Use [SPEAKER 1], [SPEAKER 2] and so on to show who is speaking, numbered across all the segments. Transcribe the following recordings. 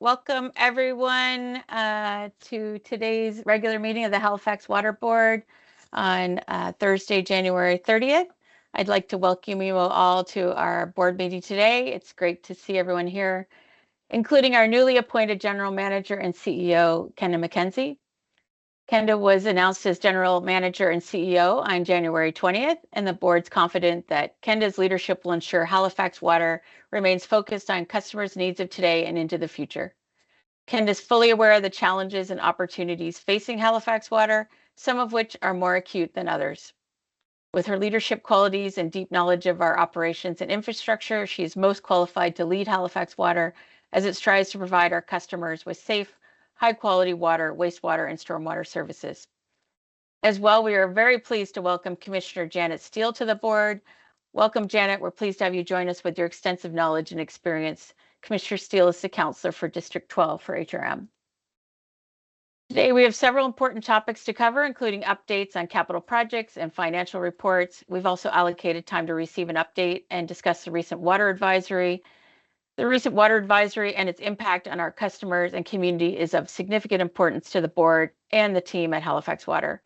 [SPEAKER 1] Welcome everyone to today's regular meeting of the Halifax Water Board on Thursday, January 30th. I'd like to welcome you all to our board meeting today. It's great to see everyone here, including our newly appointed General Manager and CEO, Kenda McKenzie. Kenda was announced as General Manager and CEO on January 20th, and the board's confident that Kenda's leadership will ensure Halifax Water remains focused on customers' needs of today and into the future. Kenda is fully aware of the challenges and opportunities facing Halifax Water, some of which are more acute than others. With her leadership qualities and deep knowledge of our operations and infrastructure, she is most qualified to lead Halifax Water as it strives to provide our customers with safe, high-quality water, wastewater, and stormwater services. As well, we are very pleased to welcome Commissioner Janet Steele to the board. Welcome, Janet. We're pleased to have you join us with your extensive knowledge and experience. Commissioner Steele is the counselor for District 12 for HRM. Today, we have several important topics to cover, including updates on capital projects and financial reports. We've also allocated time to receive an update and discuss the recent water advisory. The recent water advisory and its impact on our customers and community is of significant importance to the board and the team at Halifax Water.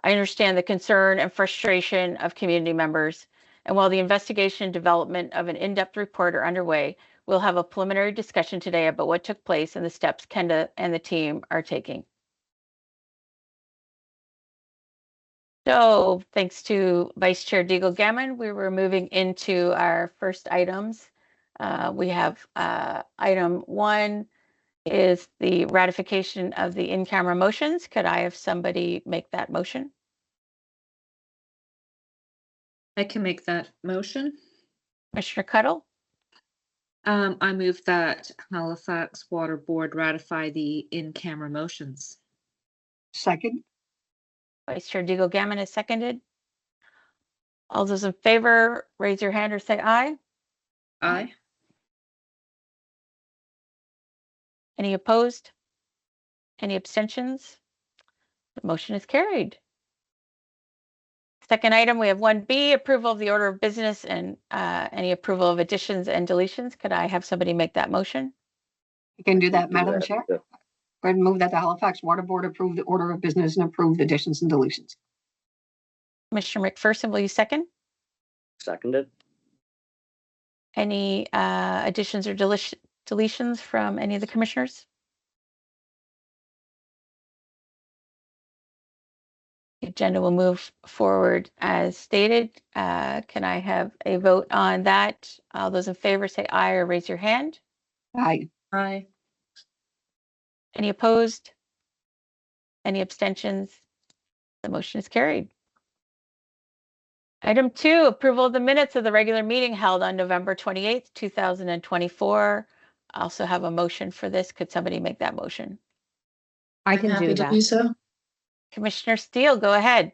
[SPEAKER 1] I understand the concern and frustration of community members, and while the investigation and development of an in-depth report are underway, we'll have a preliminary discussion today about what took place and the steps Kenda and the team are taking. So thanks to Vice Chair Deagle-Gammon, we were moving into our first items. We have item 1 is the ratification of the in-camera motions. Could I have somebody make that motion?
[SPEAKER 2] I can make that motion.
[SPEAKER 1] Commissioner Cuddle?
[SPEAKER 2] I move that Halifax Water Board ratify the in-camera motions.
[SPEAKER 3] Second.
[SPEAKER 1] Vice Chair Deagle-Gammon is seconded. All those in favor, raise your hand or say aye.
[SPEAKER 2] Aye.
[SPEAKER 1] Any opposed? Any abstentions? The motion is carried. Second item, we have 1B, approval of the order of business and any approval of additions and deletions. Could I have somebody make that motion?
[SPEAKER 3] You can do that, Madam Chair. Go ahead and move that the Halifax Water Board approve the order of business and approve the additions and deletions.
[SPEAKER 1] Commissioner McPherson, will you second?
[SPEAKER 4] Seconded.
[SPEAKER 1] Any additions or deletions from any of the commissioners? The agenda will move forward as stated. Can I have a vote on that? All those in favor say aye or raise your hand.
[SPEAKER 3] Aye.
[SPEAKER 2] Aye.
[SPEAKER 1] Any opposed? Any abstentions? The motion is carried. Item 2, approval of the minutes of the regular meeting held on November 28th, 2024. I also have a motion for this. Could somebody make that motion?
[SPEAKER 5] I can do that.
[SPEAKER 2] So.
[SPEAKER 1] Commissioner Steele, go ahead.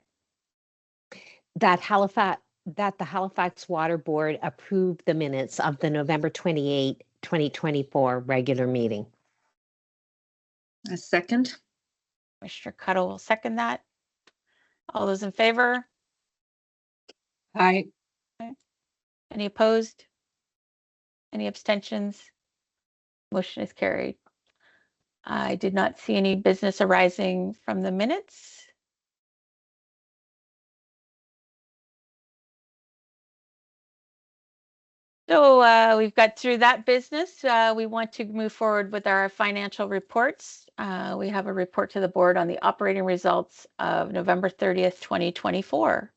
[SPEAKER 5] That the Halifax Water Board approved the minutes of the November 28, 2024 regular meeting.
[SPEAKER 2] A second.
[SPEAKER 1] Commissioner Cuddle will second that. All those in favor?
[SPEAKER 3] Aye.
[SPEAKER 1] Any opposed? Any abstentions? Motion is carried. I did not see any business arising from the minutes. So we've got through that business. We want to move forward with our financial reports. We have a report to the board on the operating results of November 30th, 2024.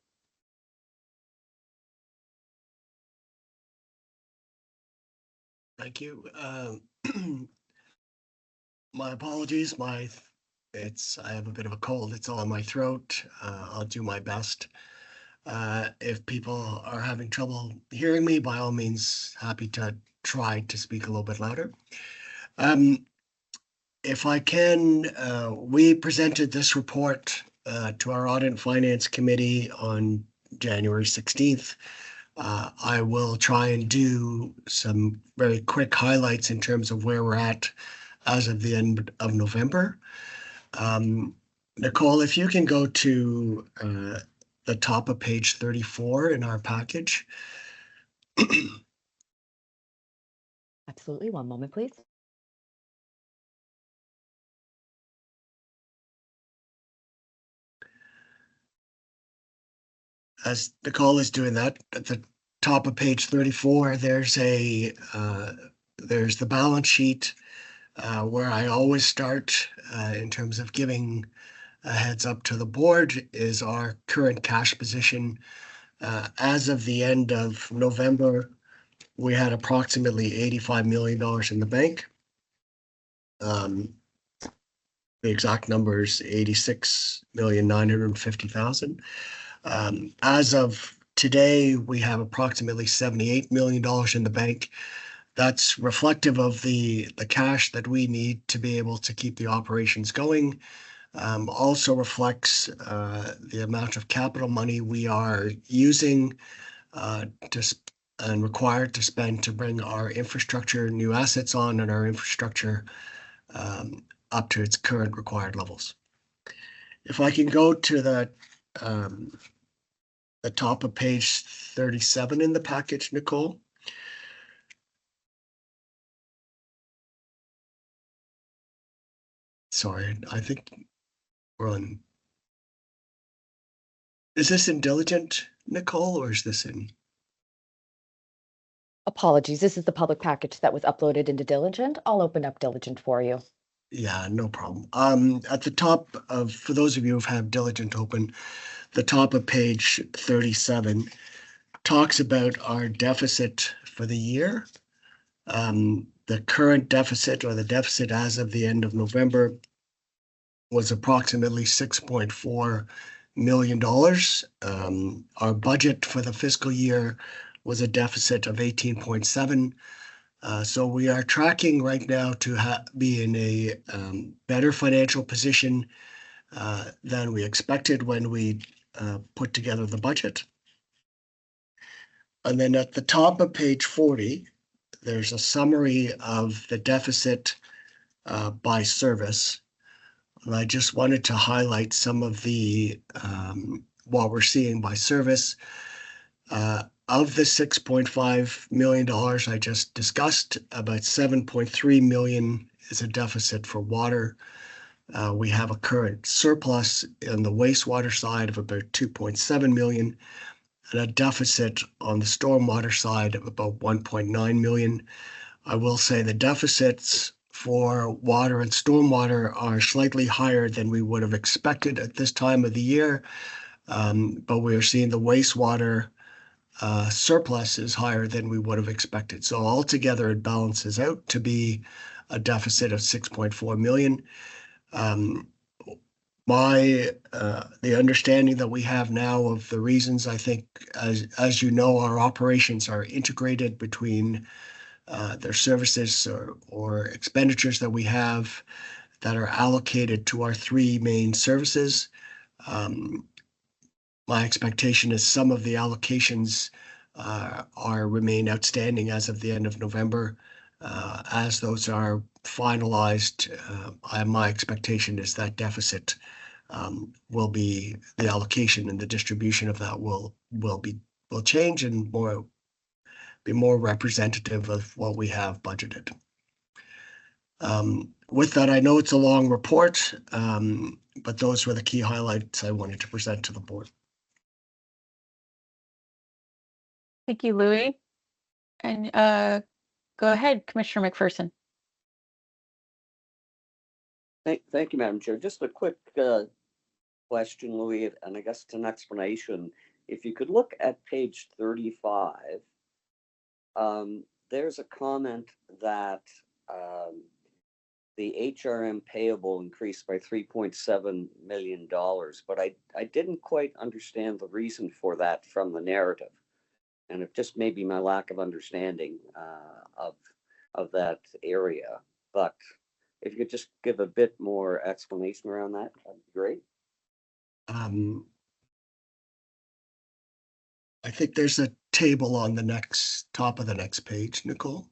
[SPEAKER 4] Thank you. My apologies. I have a bit of a cold. It's all in my throat. I'll do my best. If people are having trouble hearing me, by all means, happy to try to speak a little bit louder. If I can, we presented this report to our Audit and Finance Committee on January 16th. I will try and do some very quick highlights in terms of where we're at as of the end of November. Nicole, if you can go to the top of page 34 in our package.
[SPEAKER 5] Absolutely. One moment, please.
[SPEAKER 4] as Nicole is doing that, at the top of page 34, there's the balance sheet where I always start in terms of giving a heads up to the board is our current cash position. As of the end of November, we had approximately $85 million in the bank. The exact number is 86,950,000. As of today, we have approximately $78 million in the bank. That's reflective of the cash that we need to be able to keep the operations going. Also reflects the amount of capital money we are using and required to spend to bring our infrastructure, new assets on, and our infrastructure up to its current required levels. If I can go to the top of page 37 in the package, Nicole. Sorry, I think we're on. Is this in diligent, Nicole, or is this in?
[SPEAKER 6] Apologies, this is the public package that was uploaded into Diligent. I'll open up Diligent for you.
[SPEAKER 4] Yeah, no problem. At the top of, for those of you who have Diligent open, the top of page 37 talks about our deficit for the year. The current deficit, or the deficit as of the end of November, was approximately $6.4 million. Our budget for the fiscal year was a deficit of 18.7. So we are tracking right now to be in a better financial position than we expected when we put together the budget. And then at the top of page 40, there's a summary of the deficit by service. And I just wanted to highlight some of the what we're seeing by service. Of the $6.5 million I just discussed, about $7.3 million is a deficit for water. We have a current surplus on the wastewater side of about $2.7 million, and a deficit on the stormwater side of about $1.9 million. I will say the deficits for water and stormwater are slightly higher than we would have expected at this time of the year, but we are seeing the wastewater surplus is higher than we would have expected. So altogether, it balances out to be a deficit of $6.4 million. The understanding that we have now of the reasons, I think, as you know, our operations are integrated between their services or expenditures that we have that are allocated to our three main services. My expectation is some of the allocations remain outstanding as of the end of November. As those are finalized, my expectation is that deficit will be, the allocation and the distribution of that will change and be more representative of what we have budgeted. With that, I know it's a long report, but those were the key highlights I wanted to present to the board.
[SPEAKER 1] Thank you, Louis. And go ahead, Commissioner McPherson.
[SPEAKER 7] Thank you, Madam Chair. Just a quick question, Louis, and I guess it's an explanation. If you could look at page 35, there's a comment that the HRM payable increased by $3.7 million, but I didn't quite understand the reason for that from the narrative. And it just may be my lack of understanding of that area. But if you could just give a bit more explanation around that, that'd be great.
[SPEAKER 4] I think there's a table on the top of the next page, Nicole.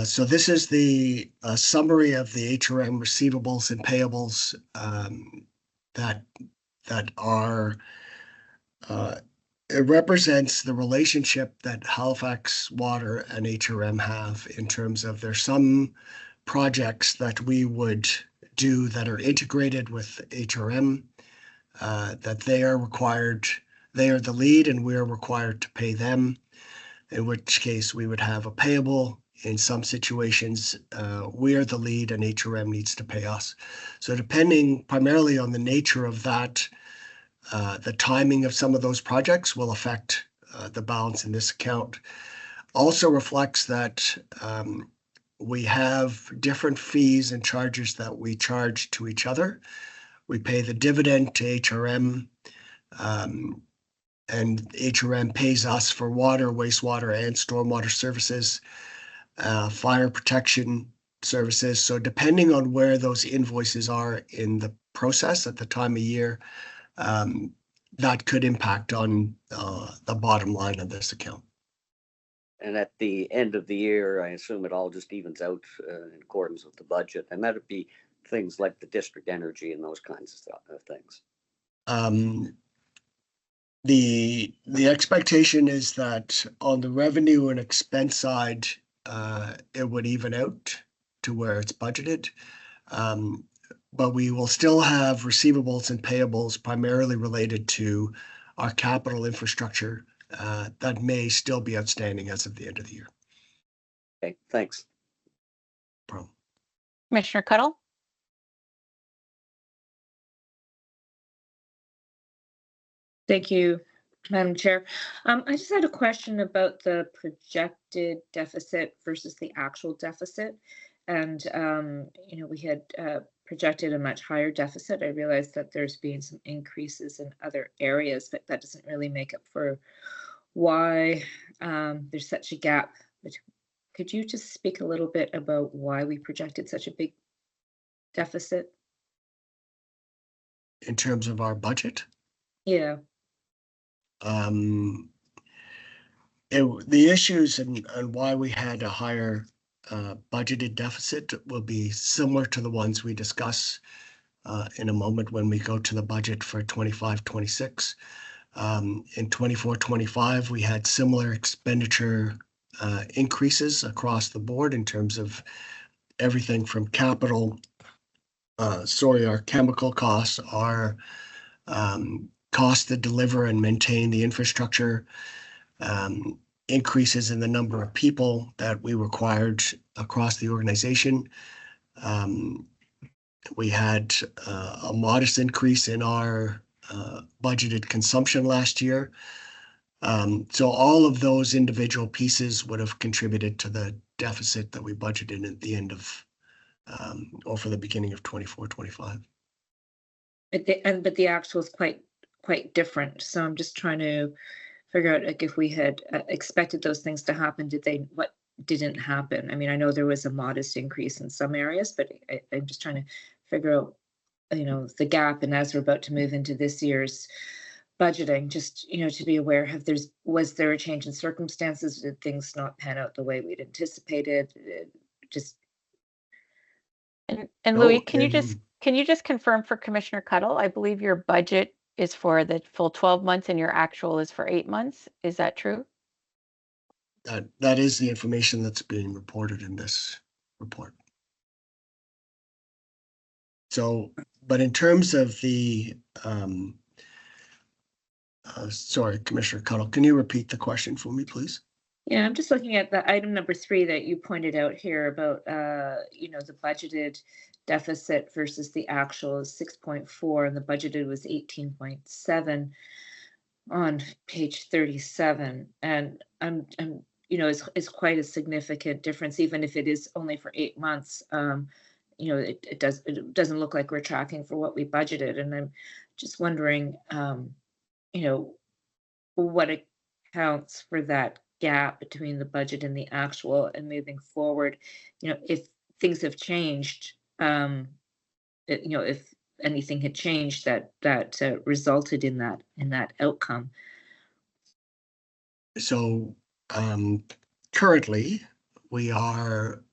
[SPEAKER 4] So this is the summary of the HRM receivables and payables that are. It represents the relationship that Halifax Water and HRM have in terms of there's some projects that we would do that are integrated with HRM. that they are the lead and we are required to pay them, in which case we would have a payable. In some situations, we are the lead and HRM needs to pay us. So depending primarily on the nature of that, the timing of some of those projects will affect the balance in this account. Also reflects that we have different fees and charges that we charge to each other. We pay the dividend to HRM, and HRM pays us for water, wastewater, and stormwater services, fire protection services. So depending on where those invoices are in the process at the time of year, that could impact on the bottom line of this account.
[SPEAKER 7] And at the end of the year, I assume it all just evens out in accordance with the budget, and that'd be things like the district energy and those kinds of things.
[SPEAKER 4] The expectation is that on the revenue and expense side, it would even out to where it's budgeted. But we will still have receivables and payables primarily related to our capital infrastructure that may still be outstanding as of the end of the year.
[SPEAKER 7] Okay, thanks.
[SPEAKER 4] No problem.
[SPEAKER 1] Commissioner Cuddle?
[SPEAKER 2] Thank you, Madam Chair. I just had a question about the projected deficit versus the actual deficit. And, we had projected a much higher deficit. I realized that there's been some increases in other areas, but that doesn't really make up for why there's such a gap. But could you just speak a little bit about why we projected such a big deficit?
[SPEAKER 4] In terms of our budget,
[SPEAKER 2] Yeah.
[SPEAKER 4] the issues and why we had a higher budgeted deficit will be similar to the ones we discuss in a moment when we go to the budget for 25-26. In 24-25, we had similar expenditure increases across the board in terms of everything from capital, our chemical costs, our cost to deliver and maintain the infrastructure, increases in the number of people that we required across the organization. We had a modest increase in our budgeted consumption last year. So all of those individual pieces would have contributed to the deficit that we budgeted at the end of or for the beginning of 24-25.
[SPEAKER 2] But the actual is quite different. So I'm just trying to figure out, like, if we had expected those things to happen, what didn't happen? I mean, I know there was a modest increase in some areas, but I'm just trying to figure out, the gap. And as we're about to move into this year's budgeting, just, to be aware, was there a change in circumstances? Did things not pan out the way we'd anticipated?
[SPEAKER 1] And Louis, can you just confirm for Commissioner Cuddle? I believe your budget is for the full 12 months and your actual is for 8 months. Is that true?
[SPEAKER 4] That is the information that's being reported in this report. So, but in terms of the, sorry, Commissioner Cuddle, can you repeat the question for me, please?
[SPEAKER 2] Yeah, I'm just looking at the item number 3 that you pointed out here about, the budgeted deficit versus the actual is 6.4 and the budgeted was 18.7 on page 37. And it's quite a significant difference, even if it is only for 8 months. It doesn't look like we're tracking for what we budgeted. And I'm just wondering, what accounts for that gap between the budget and the actual, and moving forward, if things have changed, if anything had changed that resulted in that outcome.
[SPEAKER 4] So currently we are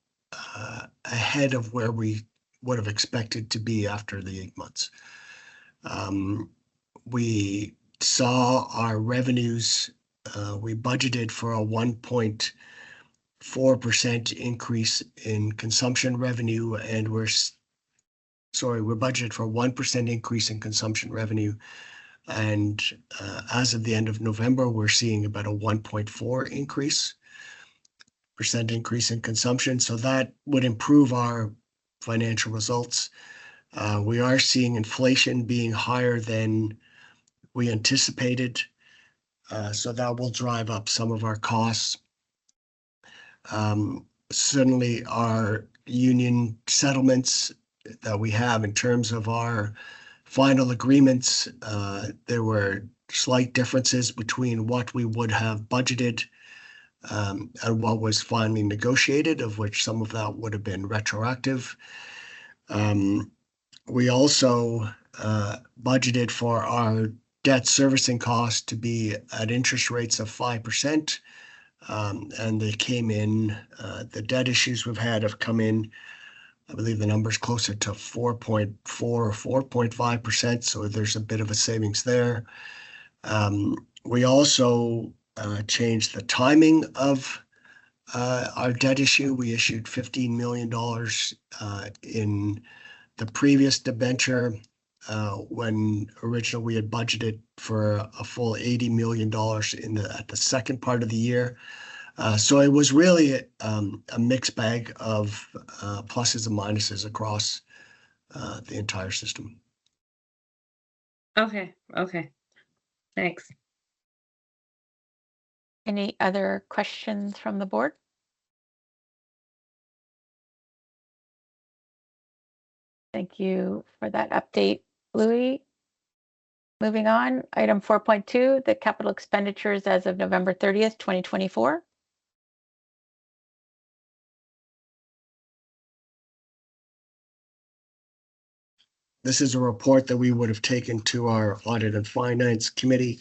[SPEAKER 4] ahead of where we would have expected to be after the 8 months. We saw our revenues, we budgeted for a 1.4% increase in consumption revenue, and we're we're budgeted for a 1% increase in consumption revenue. And as of the end of November, we're seeing about a 1.4% increase in consumption. So that would improve our financial results. We are seeing inflation being higher than we anticipated. So that will drive up some of our costs. Certainly our union settlements that we have in terms of our final agreements, there were slight differences between what we would have budgeted and what was finally negotiated, of which some of that would have been retroactive. We also budgeted for our debt servicing costs to be at interest rates of 5%. And they came in, the debt issues we've had have come in, I believe the number's closer to 4.4 or 4.5%. So there's a bit of a savings there. We also changed the timing of our debt issue. We issued $15 million in the previous debenture when originally we had budgeted for a full $80 million at the second part of the year. So it was really a mixed bag of pluses and minuses across the entire system.
[SPEAKER 2] Okay. Thanks.
[SPEAKER 1] Any other questions from the board? Thank you for that update, Louis. Moving on, item 4.2, the capital expenditures as of November 30th, 2024.
[SPEAKER 4] This is a report that we would have taken to our Audit and Finance Committee.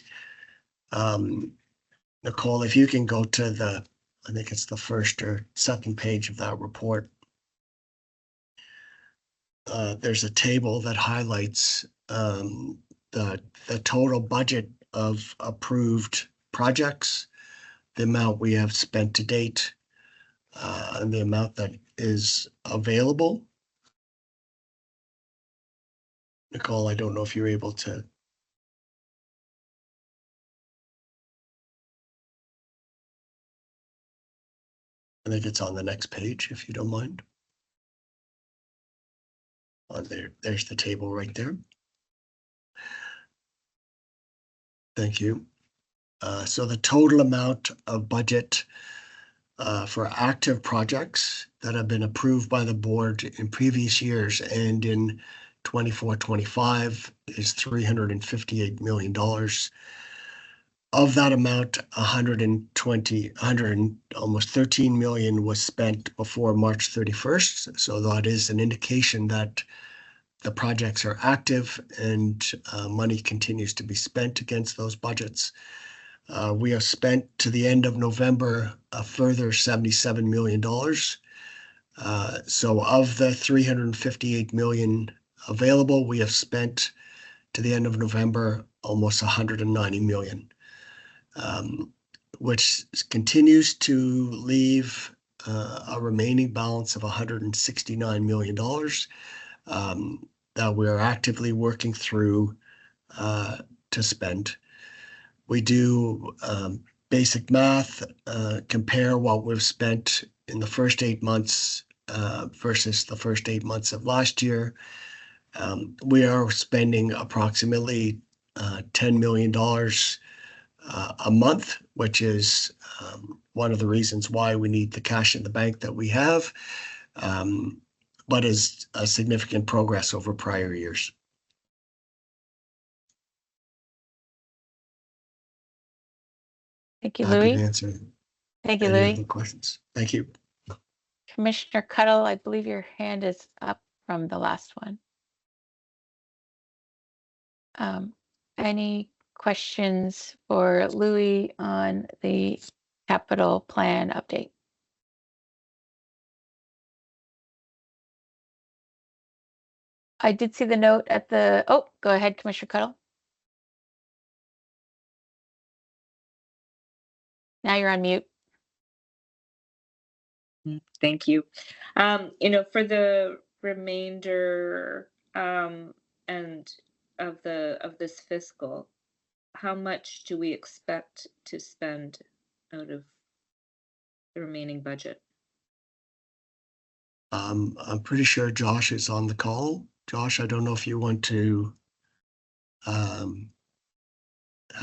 [SPEAKER 4] Nicole, if you can go to I think it's the first or second page of that report. There's a table that highlights the total budget of approved projects, the amount we have spent to date, and the amount that is available. Nicole, I don't know if you're able to. I think it's on the next page, if you don't mind. There's the table right there. Thank you. So the total amount of budget for active projects that have been approved by the board in previous years and in 24-25 is $358 million. Of that amount, almost 13 million was spent before March 31st. So that is an indication that the projects are active and money continues to be spent against those budgets. We have spent to the end of November a further $77 million. So of the 358 million available, we have spent to the end of November almost 190 million, which continues to leave a remaining balance of $169 million that we are actively working through to spend. We do basic math, compare what we've spent in the first 8 months versus the first 8 months of last year. We are spending approximately $10 million a month, which is one of the reasons why we need the cash in the bank that we have, but is a significant progress over prior years.
[SPEAKER 1] Thank you,
[SPEAKER 4] Happy
[SPEAKER 1] Louis.
[SPEAKER 4] to answer
[SPEAKER 1] Thank you,
[SPEAKER 4] any
[SPEAKER 1] Louis.
[SPEAKER 4] other questions. Thank you.
[SPEAKER 1] Commissioner Cuddle, I believe your hand is up from the last one. Any questions for Louis on the capital plan update? I did see the note at the, oh, go ahead, Commissioner Cuddle. Now you're on mute.
[SPEAKER 2] Thank you. For the remainder and of this fiscal, how much do we expect to spend out of the remaining budget?
[SPEAKER 4] I'm pretty sure Josh is on the call. Josh, I don't know if you want to have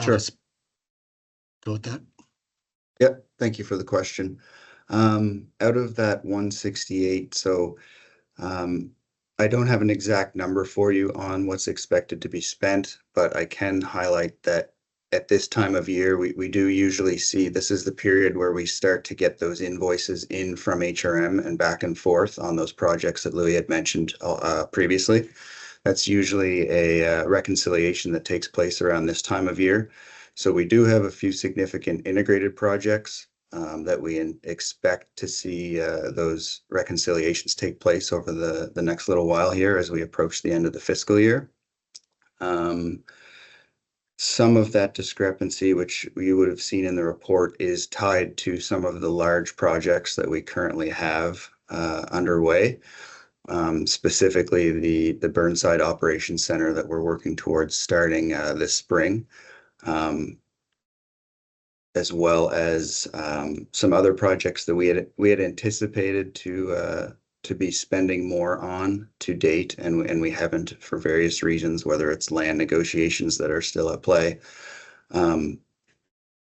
[SPEAKER 8] Sure.
[SPEAKER 4] us go with that.
[SPEAKER 8] Yep, thank you for the question. Out of that 168, so I don't have an exact number for you on what's expected to be spent, but I can highlight that at this time of year, we do usually see this is the period where we start to get those invoices in from HRM and back and forth on those projects that Louis had mentioned previously. That's usually a reconciliation that takes place around this time of year. So we do have a few significant integrated projects that we expect to see those reconciliations take place over the next little while here as we approach the end of the fiscal year. Some of that discrepancy, which you would have seen in the report, is tied to some of the large projects that we currently have underway. Specifically the Burnside Operations Center that we're working towards starting this spring, as well as some other projects that we had anticipated to be spending more on to date, and we haven't for various reasons, whether it's land negotiations that are still at play.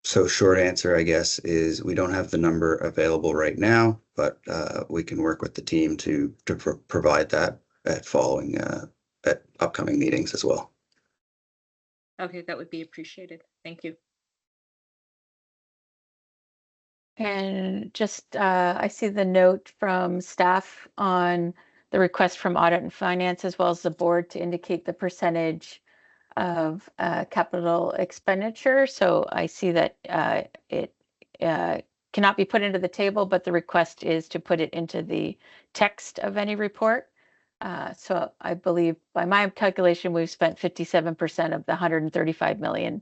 [SPEAKER 8] So short answer, I guess, is we don't have the number available right now, but we can work with the team to provide that at upcoming meetings as well.
[SPEAKER 2] Okay, that would be appreciated. Thank you.
[SPEAKER 1] And just, I see the note from staff on the request from Audit and Finance, as well as the board, to indicate the percentage of capital expenditure. So I see that it cannot be put into the table, but the request is to put it into the text of any report. So I believe by my calculation, we've spent 57% of the 135 million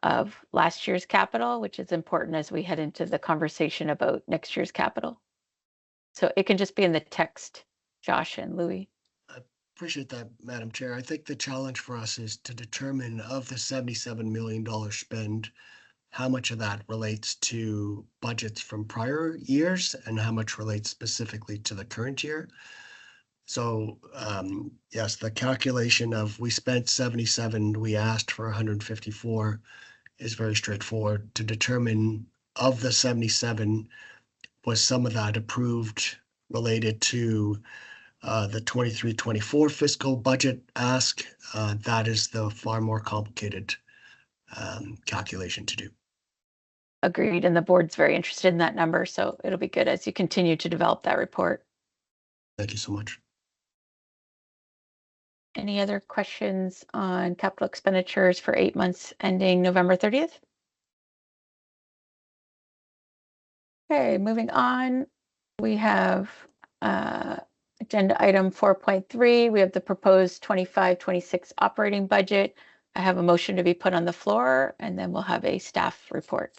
[SPEAKER 1] of last year's capital, which is important as we head into the conversation about next year's capital. So it can just be in the text, Josh and Louis.
[SPEAKER 4] Appreciate that, Madam Chair. I think the challenge for us is to determine of the $77 million spend, how much of that relates to budgets from prior years and how much relates specifically to the current year. So yes, the calculation of we spent 77, we asked for 154 is very straightforward. To determine of the 77, was some of that approved related to the 23-24 fiscal budget ask? That is the far more complicated calculation to do.
[SPEAKER 1] Agreed, and the board's very interested in that number, so it'll be good as you continue to develop that report.
[SPEAKER 4] Thank you so much.
[SPEAKER 1] Any other questions on capital expenditures for 8 months ending November 30th? Okay, moving on. We have agenda item 4.3. We have the proposed 25-26 operating budget. I have a motion to be put on the floor, and then we'll have a staff report.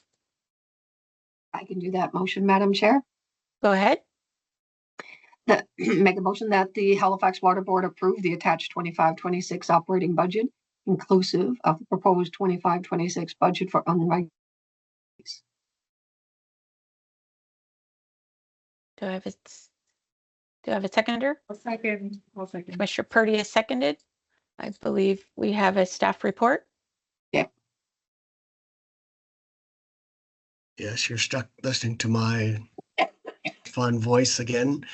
[SPEAKER 3] I can do that motion, Madam Chair.
[SPEAKER 1] Go ahead.
[SPEAKER 3] Make a motion that the Halifax Water Board approve the attached 25-26 operating budget, inclusive of the proposed 25-26 budget for unregulated.
[SPEAKER 1] Do I have a seconder?
[SPEAKER 2] I'll second.
[SPEAKER 1] Commissioner Purdy is seconded. I believe we have a staff report.
[SPEAKER 3] Yeah.
[SPEAKER 4] Yes, you're stuck listening to my fun voice again.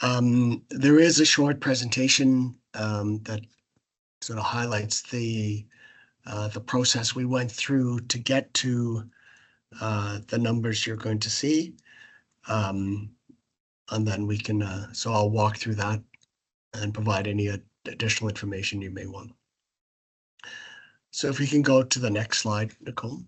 [SPEAKER 4] There is a short presentation that sort of highlights the process we went through to get to the numbers you're going to see. And then we can, so I'll walk through that and provide any additional information you may want. So if we can go to the next slide, Nicole.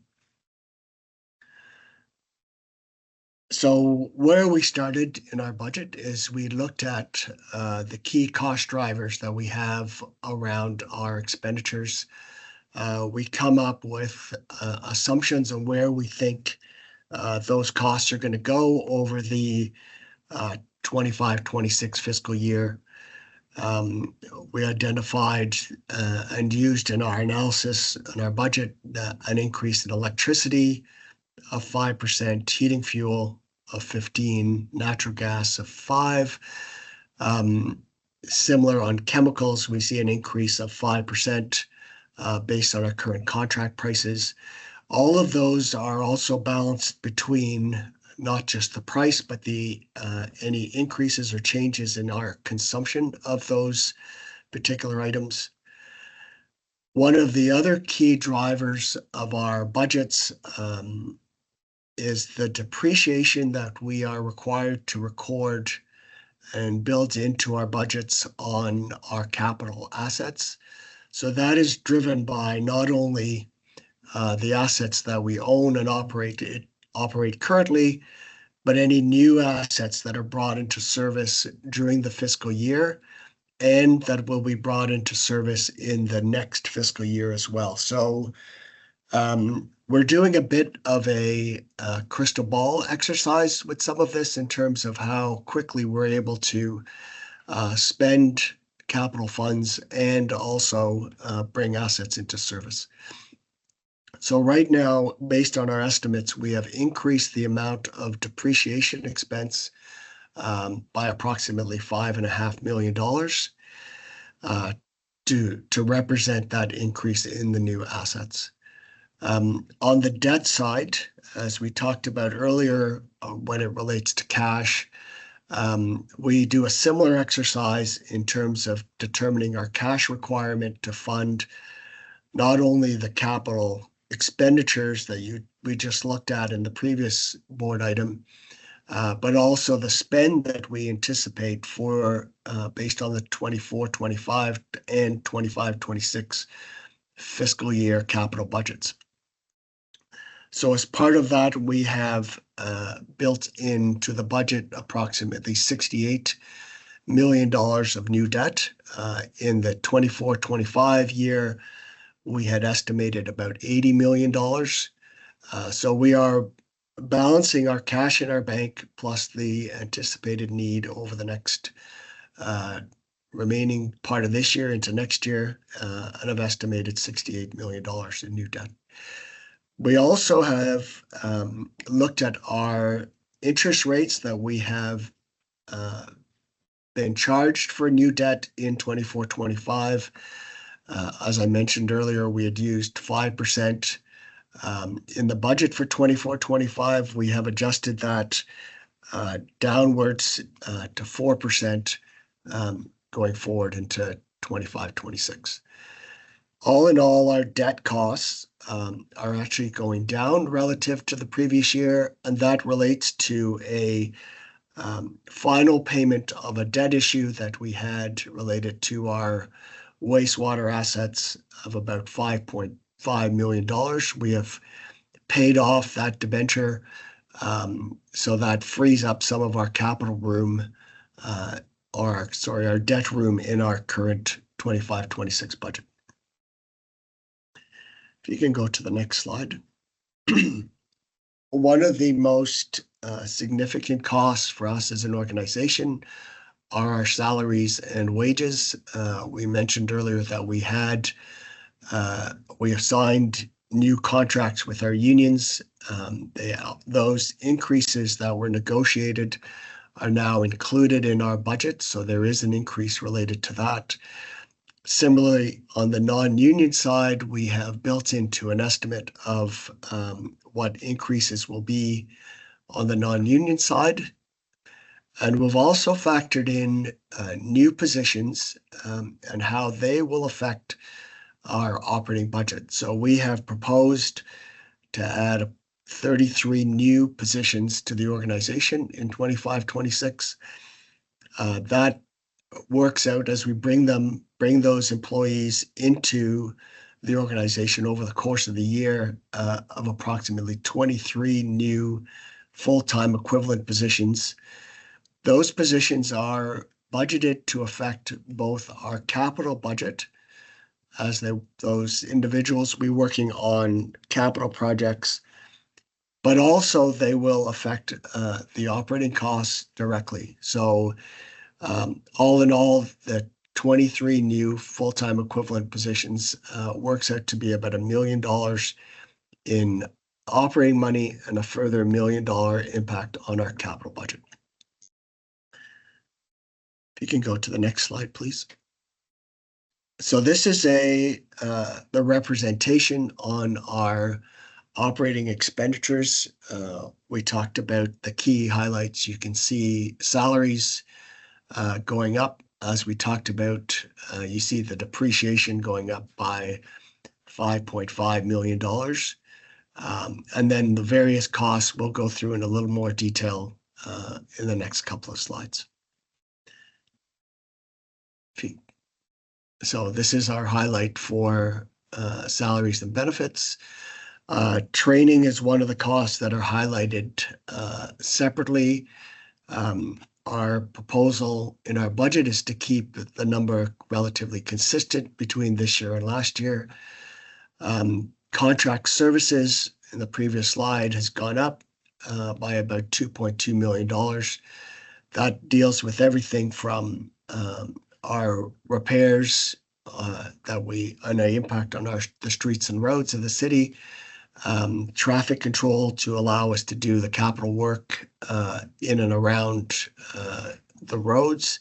[SPEAKER 4] So where we started in our budget is we looked at the key cost drivers that we have around our expenditures. We come up with assumptions on where we think those costs are going to go over the 25-26 fiscal year. We identified and used in our analysis and our budget an increase in electricity of 5%, heating fuel of 15, natural gas of 5. Similar on chemicals, we see an increase of 5% based on our current contract prices. All of those are also balanced between not just the price, but the any increases or changes in our consumption of those particular items. One of the other key drivers of our budgets is the depreciation that we are required to record and build into our budgets on our capital assets. So that is driven by not only the assets that we own and operate currently, but any new assets that are brought into service during the fiscal year and that will be brought into service in the next fiscal year as well. So we're doing a bit of a crystal ball exercise with some of this in terms of how quickly we're able to spend capital funds and also bring assets into service. So right now, based on our estimates, we have increased the amount of depreciation expense by approximately $5.5 million to represent that increase in the new assets. On the debt side, as we talked about earlier, when it relates to cash, we do a similar exercise in terms of determining our cash requirement to fund not only the capital expenditures that we just looked at in the previous board item, but also the spend that we anticipate for based on the 24-25 and 25-26 fiscal year capital budgets. So as part of that, we have built into the budget approximately $68 million of new debt. In the 24-25 year, we had estimated about $80 million. So we are balancing our cash in our bank plus the anticipated need over the next remaining part of this year into next year, and I've estimated $68 million in new debt. We also have looked at our interest rates that we have been charged for new debt in 24-25. As I mentioned earlier, we had used 5% in the budget for 24-25. We have adjusted that downwards to 4% going forward into 25-26. All in all, our debt costs are actually going down relative to the previous year, and that relates to a final payment of a debt issue that we had related to our wastewater assets of about $5.5 million. We have paid off that debenture, so that frees up some of our capital room, our debt room in our current 25-26 budget. If you can go to the next slide. One of the most significant costs for us as an organization are our salaries and wages. We mentioned earlier that we assigned new contracts with our unions. Those increases that were negotiated are now included in our budget, so there is an increase related to that. Similarly, on the non-union side, we have built into an estimate of what increases will be on the non-union side. And we've also factored in new positions and how they will affect our operating budget. So we have proposed to add 33 new positions to the organization in 25-26. That works out as we bring those employees into the organization over the course of the year of approximately 23 new full-time equivalent positions. Those positions are budgeted to affect both our capital budget, as those individuals will be working on capital projects, but also they will affect the operating costs directly. So all in all, the 23 new full-time equivalent positions works out to be about $1 million in operating money and a further $1 million impact on our capital budget. If you can go to the next slide, please. So this is the representation on our operating expenditures. We talked about the key highlights. You can see salaries going up. As we talked about, you see the depreciation going up by $5.5 million. And then the various costs we'll go through in a little more detail in the next couple of slides. So this is our highlight for salaries and benefits. Training is one of the costs that are highlighted separately. Our proposal in our budget is to keep the number relatively consistent between this year and last year. Contract services in the previous slide has gone up by about $2.2 million. That deals with everything from our repairs and the impact on the streets and roads of the city, traffic control to allow us to do the capital work in and around the roads.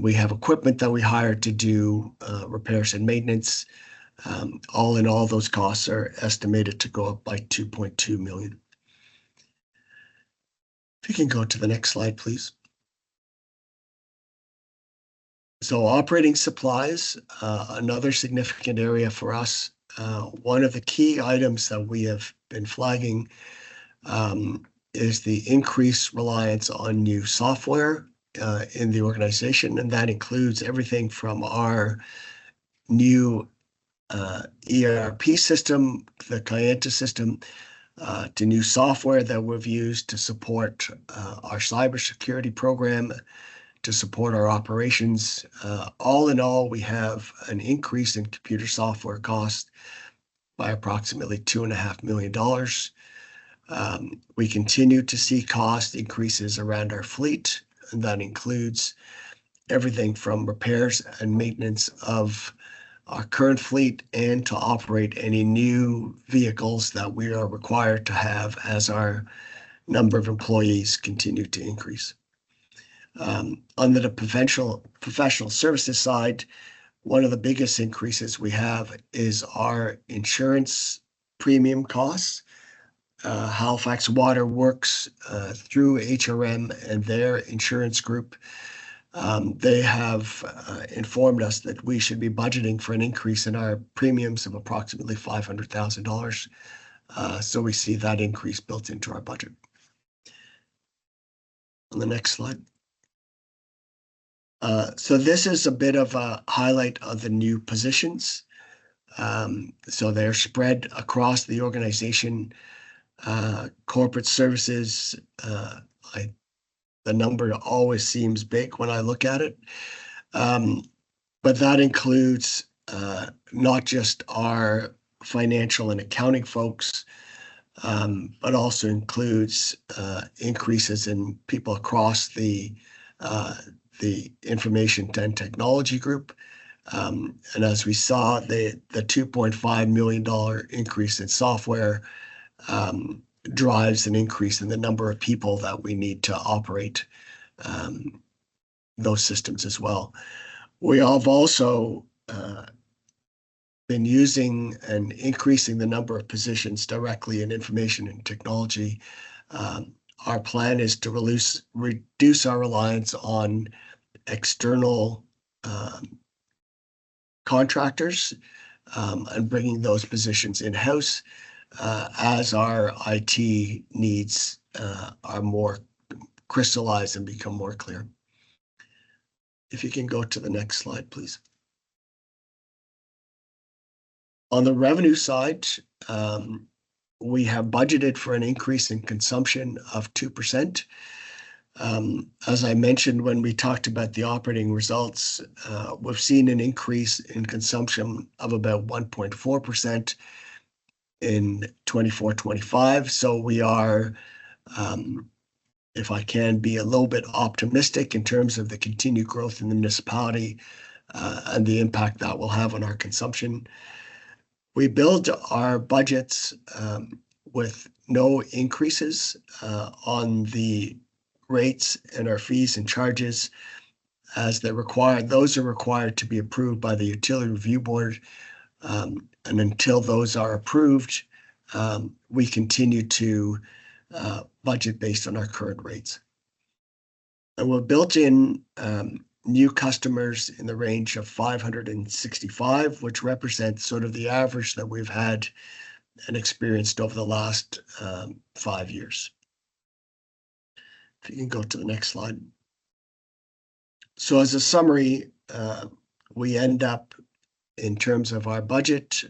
[SPEAKER 4] We have equipment that we hire to do repairs and maintenance. All in all, those costs are estimated to go up by $2.2 million. If you can go to the next slide, please. So operating supplies, another significant area for us. One of the key items that we have been flagging is the increased reliance on new software in the organization, and that includes everything from our new ERP system, the Kayenta system, to new software that we've used to support our cybersecurity program, to support our operations. All in all, we have an increase in computer software cost by approximately $2.5 million. We continue to see cost increases around our fleet, and that includes everything from repairs and maintenance of our current fleet and to operate any new vehicles that we are required to have as our number of employees continue to increase. On the professional services side, one of the biggest increases we have is our insurance premium costs. Halifax Water works through HRM and their insurance group. They have informed us that we should be budgeting for an increase in our premiums of approximately $500,000. So we see that increase built into our budget. On the next slide. So this is a bit of a highlight of the new positions. So they're spread across the organization. Corporate services, the number always seems big when I look at it. But that includes not just our financial and accounting folks, but also includes increases in people across the information and technology group. And as we saw, the $2.5 million increase in software drives an increase in the number of people that we need to operate those systems as well. We have also been using and increasing the number of positions directly in information and technology. Our plan is to reduce our reliance on external contractors and bringing those positions in-house as our IT needs are more crystallized and become more clear. If you can go to the next slide, please. On the revenue side, we have budgeted for an increase in consumption of 2%. As I mentioned when we talked about the operating results, we've seen an increase in consumption of about 1.4% in 24-25. So we are if I can be a little bit optimistic in terms of the continued growth in the municipality and the impact that will have on our consumption. We build our budgets with no increases on the rates and our fees and charges as they're required. Those are required to be approved by the Utility Review Board. And until those are approved, we continue to budget based on our current rates. And we've built in new customers in the range of 565, which represents sort of the average that we've had and experienced over the last 5 years. If you can go to the next slide. So as a summary, we end up in terms of our budget,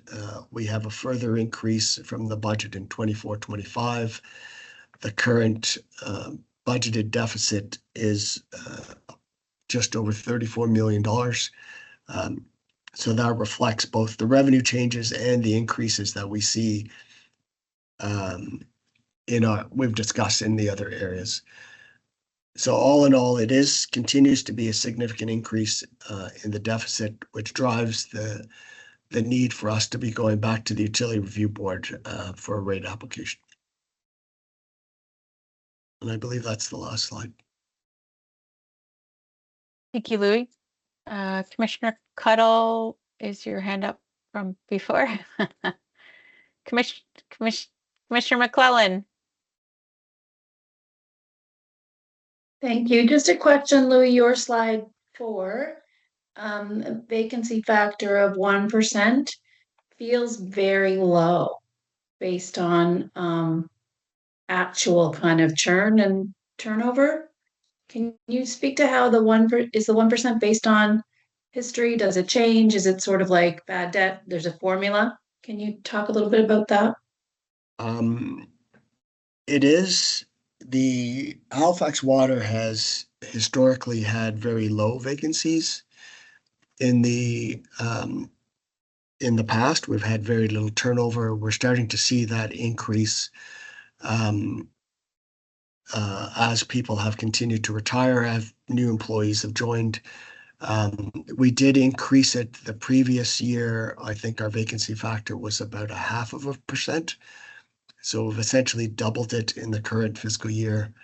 [SPEAKER 4] we have a further increase from the budget in 24-25. The current budgeted deficit is just over $34 million. So that reflects both the revenue changes and the increases that we see we've discussed in the other areas. So all in all, it continues to be a significant increase in the deficit, which drives the need for us to be going back to the Utility Review Board for a rate application. And I believe that's the last slide.
[SPEAKER 1] Thank you, Louis. Commissioner Cuddle, is your hand up from before? Commissioner McClellan.
[SPEAKER 9] Thank you. Just a question, Louis, your slide 4, a vacancy factor of 1% feels very low based on actual kind of churn and turnover. Can you speak to how is the 1% based on history? Does it change? Is it sort of like bad debt? There's a formula. Can you talk a little bit about that?
[SPEAKER 4] It is. The Halifax Water has historically had very low vacancies. In the past, we've had very little turnover. We're starting to see that increase as people have continued to retire, as new employees have joined. We did increase it the previous year. I think our vacancy factor was about 0.5%. So we've essentially doubled it in the current fiscal year.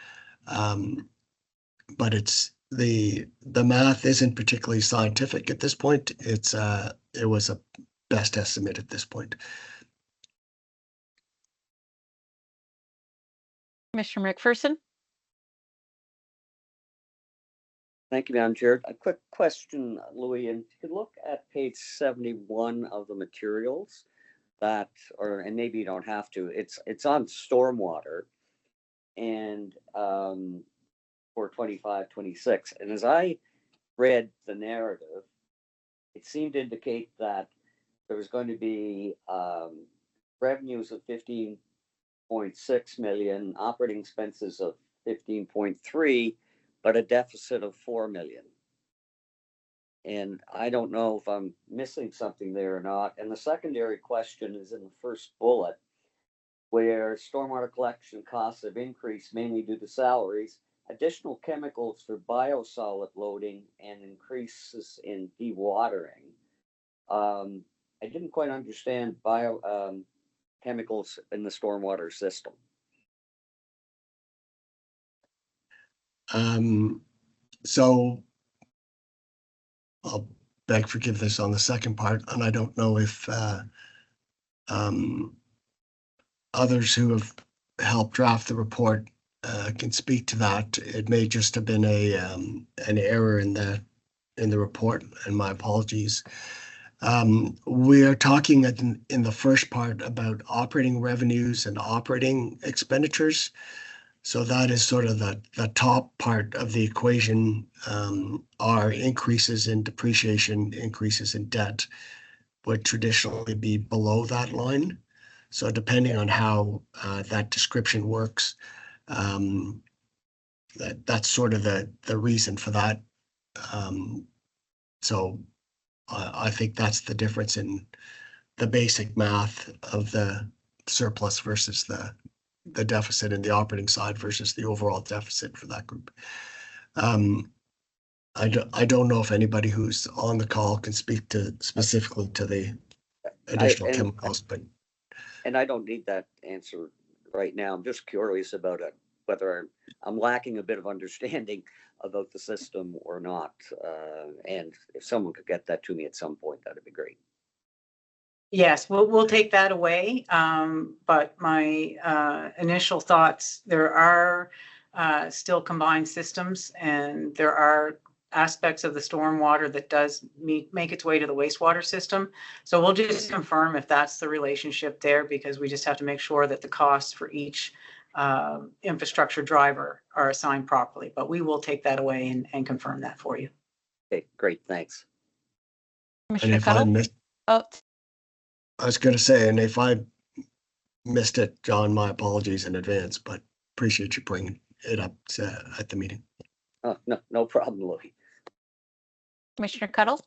[SPEAKER 4] But it's the math isn't particularly scientific at this point. It was a best estimate at this point.
[SPEAKER 1] Commissioner McPherson.
[SPEAKER 7] Thank you, Madam Chair. A quick question, Louis, and you could look at page 71 of the materials and maybe you don't have to, it's on stormwater and for 25-26. And as I read the narrative, it seemed to indicate that there was going to be revenues of 15.6 million, operating expenses of 15.3, but a deficit of 4 million. And I don't know if I'm missing something there or not. And the secondary question is in the first bullet, where stormwater collection costs have increased mainly due to salaries, additional chemicals for biosolid loading, and increases in dewatering. I didn't quite understand chemicals in the stormwater system.
[SPEAKER 4] So I'll beg forgiveness on the second part, and I don't know if others who have helped draft the report can speak to that. It may just have been an error in the report, and my apologies. We are talking in the first part about operating revenues and operating expenditures. So that is sort of the top part of the equation, are increases in depreciation, increases in debt would traditionally be below that line. So depending on how that description works, that's sort of the reason for that. So I think that's the difference in the basic math of the surplus versus the the deficit in the operating side versus the overall deficit for that group. I don't know if anybody who's on the call can speak to specifically to the additional chemicals, but.
[SPEAKER 7] And I don't need that answer right now. I'm just curious about it, whether I'm lacking a bit of understanding about the system or not. And if someone could get that to me at some point, that'd be great.
[SPEAKER 10] Yes, we'll take that away. But my initial thoughts, there are still combined systems, and there are aspects of the stormwater that does make its way to the wastewater system. So we'll just confirm if that's the relationship there, because we just have to make sure that the costs for each infrastructure driver are assigned properly. But we will take that away and confirm that for you.
[SPEAKER 7] Okay, great, thanks.
[SPEAKER 1] Commissioner Cuttle? Oh,
[SPEAKER 4] I was going to say, and if I missed it, John, my apologies in advance, but appreciate you bringing it up at the meeting.
[SPEAKER 7] Oh, no problem, Louis.
[SPEAKER 1] Commissioner Cuttle?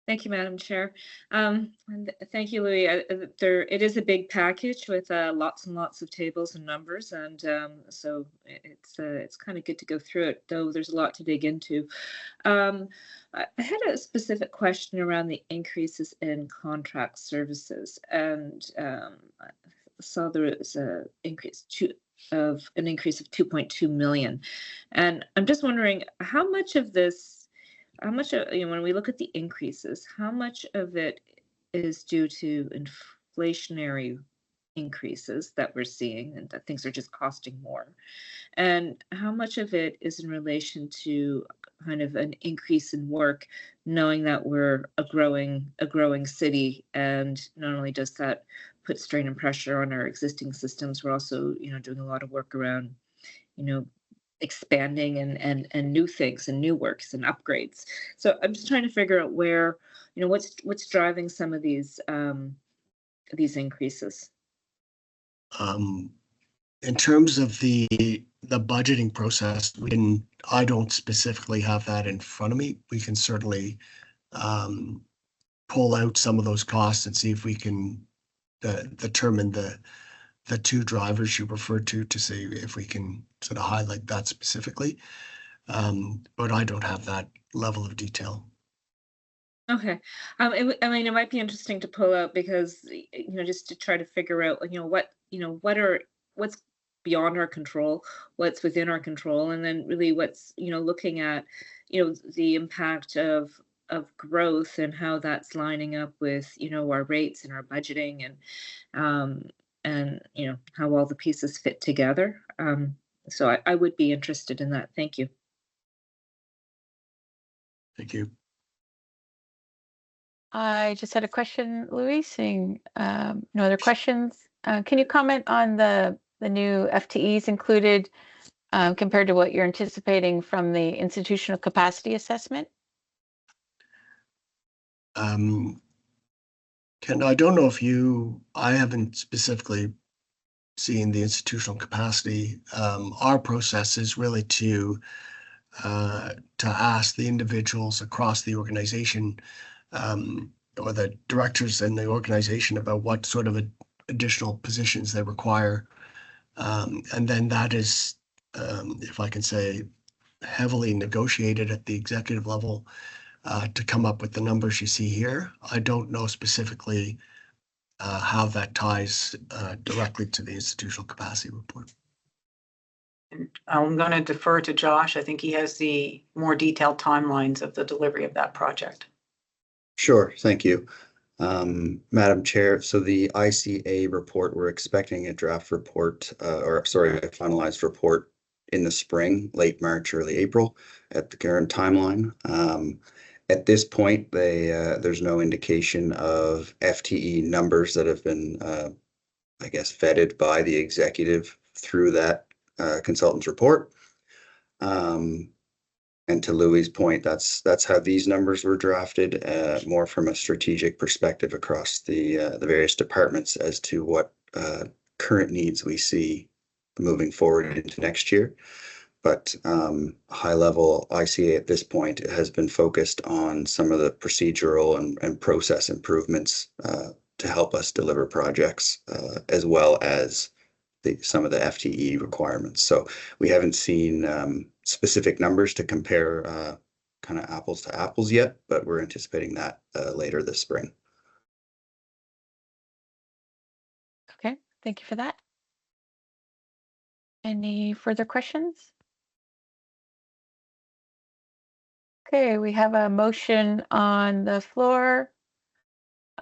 [SPEAKER 2] Thank you, Madam Chair. And thank you, Louis. It is a big package with lots and lots of tables and numbers, and so it's kind of good to go through it, though there's a lot to dig into. I had a specific question around the increases in contract services, and I saw there was an increase of 2.2 million, and I'm just wondering how much of this. How much of, when we look at the increases, how much of it is due to inflationary increases that we're seeing and that things are just costing more? And how much of it is in relation to kind of an increase in work, knowing that we're a growing city, and not only does that put strain and pressure on our existing systems, we're also, doing a lot of work around, expanding and new things and new works and upgrades. So I'm just trying to figure out where, what's driving some of these increases.
[SPEAKER 4] In terms of the budgeting process, I don't specifically have that in front of me. We can certainly pull out some of those costs and see if we can determine the two drivers you referred to see if we can sort of highlight that specifically. But I don't have that level of detail.
[SPEAKER 2] Okay. It might be interesting to pull out, because, just to try to figure out, what's beyond our control, what's within our control, and then really what's, looking at, the impact of growth and how that's lining up with, our rates and our budgeting, and how all the pieces fit together. So I would be interested in that. Thank you.
[SPEAKER 4] Thank you.
[SPEAKER 1] I just had a question, Louis, seeing no other questions. Can you comment on the new FTEs included compared to what you're anticipating from the institutional capacity assessment?
[SPEAKER 4] Ken, I don't know if I haven't specifically seen the institutional capacity. Our process is really to ask the individuals across the organization, or the directors in the organization, about what sort of additional positions they require. And then that is, if I can say, heavily negotiated at the executive level to come up with the numbers you see here. I don't know specifically how that ties directly to the institutional capacity report.
[SPEAKER 10] I'm going to defer to Josh. I think he has the more detailed timelines of the delivery of that project.
[SPEAKER 8] Sure, thank you. Madam Chair, so the ICA report, we're expecting a draft report, a finalized report in the spring, late March, early April at the current timeline. At this point, there's no indication of FTE numbers that have been, vetted by the executive through that consultant's report. And to Louis's point, that's how these numbers were drafted, more from a strategic perspective across the various departments as to what current needs we see moving forward into next year. But high level ICA at this point has been focused on some of the procedural and process improvements to help us deliver projects, as well as some of the FTE requirements. So we haven't seen specific numbers to compare kind of apples to apples yet, but we're anticipating that later this spring.
[SPEAKER 1] Okay, thank you for that. Any further questions? Okay, we have a motion on the floor.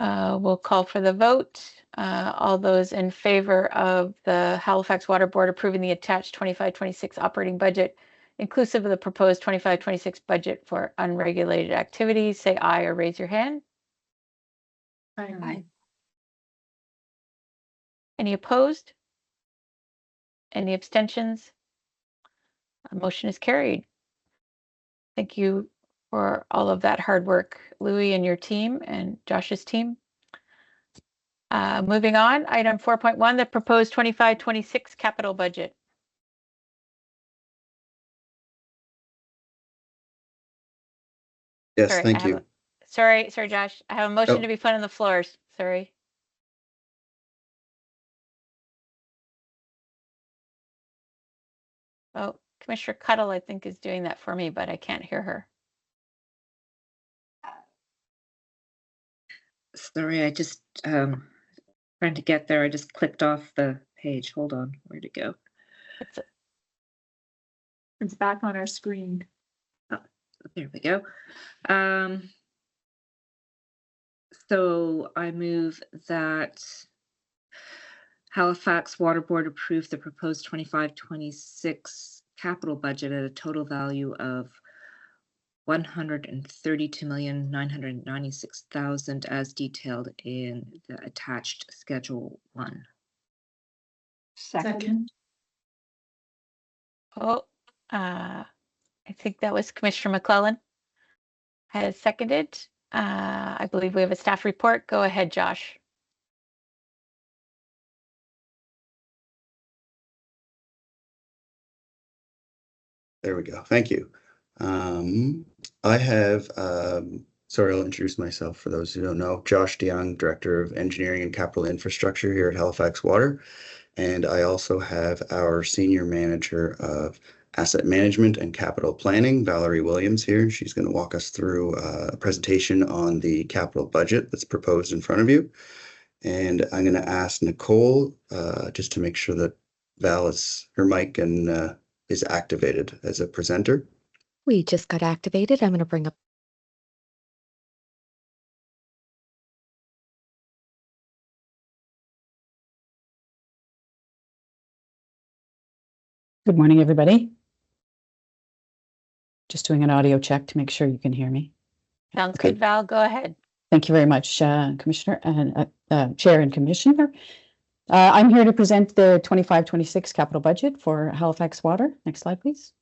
[SPEAKER 1] We'll call for the vote. All those in favor of the Halifax Water Board approving the attached 25-26 operating budget, inclusive of the proposed 25-26 budget for unregulated activities, say aye or raise your hand.
[SPEAKER 9] Aye.
[SPEAKER 1] Any opposed? Any abstentions? Motion is carried. Thank you for all of that hard work, Louis and your team and Josh's team. Moving on, item 4.1, the proposed 25-26 capital budget.
[SPEAKER 8] Yes,
[SPEAKER 1] Sorry,
[SPEAKER 8] thank you.
[SPEAKER 1] Sorry, Josh. I have a motion
[SPEAKER 8] Oh.
[SPEAKER 1] to be put on the floors. Sorry. Oh, Commissioner Cuddle, I think, is doing that for me, but I can't hear her.
[SPEAKER 2] Sorry, I just trying to get there. I just clicked off the page. Hold on, where'd it go?
[SPEAKER 9] It's back on our screen.
[SPEAKER 2] Oh, there we go. So I move that Halifax Water Board approve the proposed 25-26 capital budget at a total value of $132,996,000 as detailed in the attached Schedule 1.
[SPEAKER 9] Second.
[SPEAKER 1] Oh, I think that was Commissioner McClellan has seconded. I believe we have a staff report. Go ahead, Josh.
[SPEAKER 8] There we go. Thank you. I have, sorry, I'll introduce myself for those who don't know. Josh DeYoung, Director of Engineering and Capital Infrastructure here at Halifax Water. And I also have our Senior Manager of Asset Management and Capital Planning, Valerie Williams here. She's going to walk us through a presentation on the capital budget that's proposed in front of you. And I'm going to ask Nicole just to make sure that Val is, her mic and is activated as a presenter.
[SPEAKER 6] We just got activated. I'm going to bring up.
[SPEAKER 11] Good morning, everybody. Just doing an audio check to make sure you can hear me.
[SPEAKER 1] Sounds
[SPEAKER 11] Okay.
[SPEAKER 1] good, Val. Go ahead.
[SPEAKER 11] Thank you very much, Commissioner and Chair and Commissioner. I'm here to present the 25-26 capital budget for Halifax Water. Next slide, please.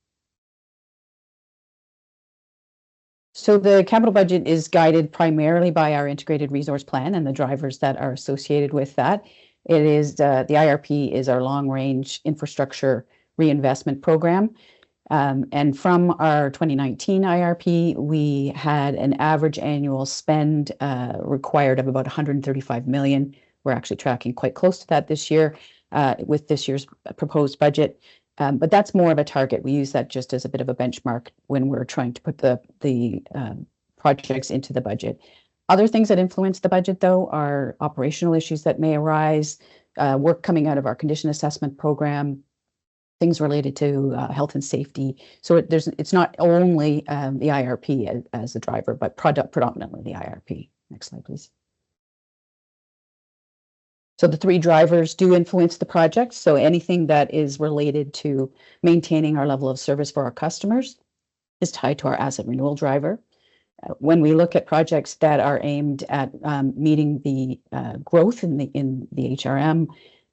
[SPEAKER 11] So the capital budget is guided primarily by our integrated resource plan and the drivers that are associated with that. It is the IRP is our long-range infrastructure reinvestment program. And from our 2019 IRP, we had an average annual spend required of about 135 million. We're actually tracking quite close to that this year with this year's proposed budget. But that's more of a target. We use that just as a bit of a benchmark when we're trying to put the projects into the budget. Other things that influence the budget, though, are operational issues that may arise, work coming out of our condition assessment program, things related to health and safety. So it's not only the IRP as the driver, but predominantly the IRP. Next slide, please. So the three drivers do influence the project. So anything that is related to maintaining our level of service for our customers is tied to our asset renewal driver. When we look at projects that are aimed at meeting the growth in the HRM,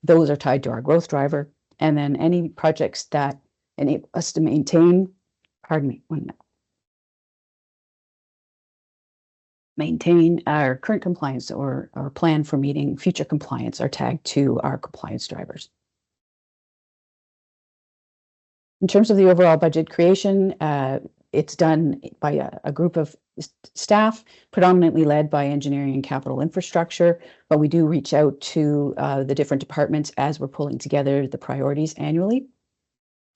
[SPEAKER 11] those are tied to our growth driver. And then any projects that enable us to maintain, maintain our current compliance or our plan for meeting future compliance are tagged to our compliance drivers. In terms of the overall budget creation, it's done by a group of staff, predominantly led by engineering and capital infrastructure, but we do reach out to the different departments as we're pulling together the priorities annually.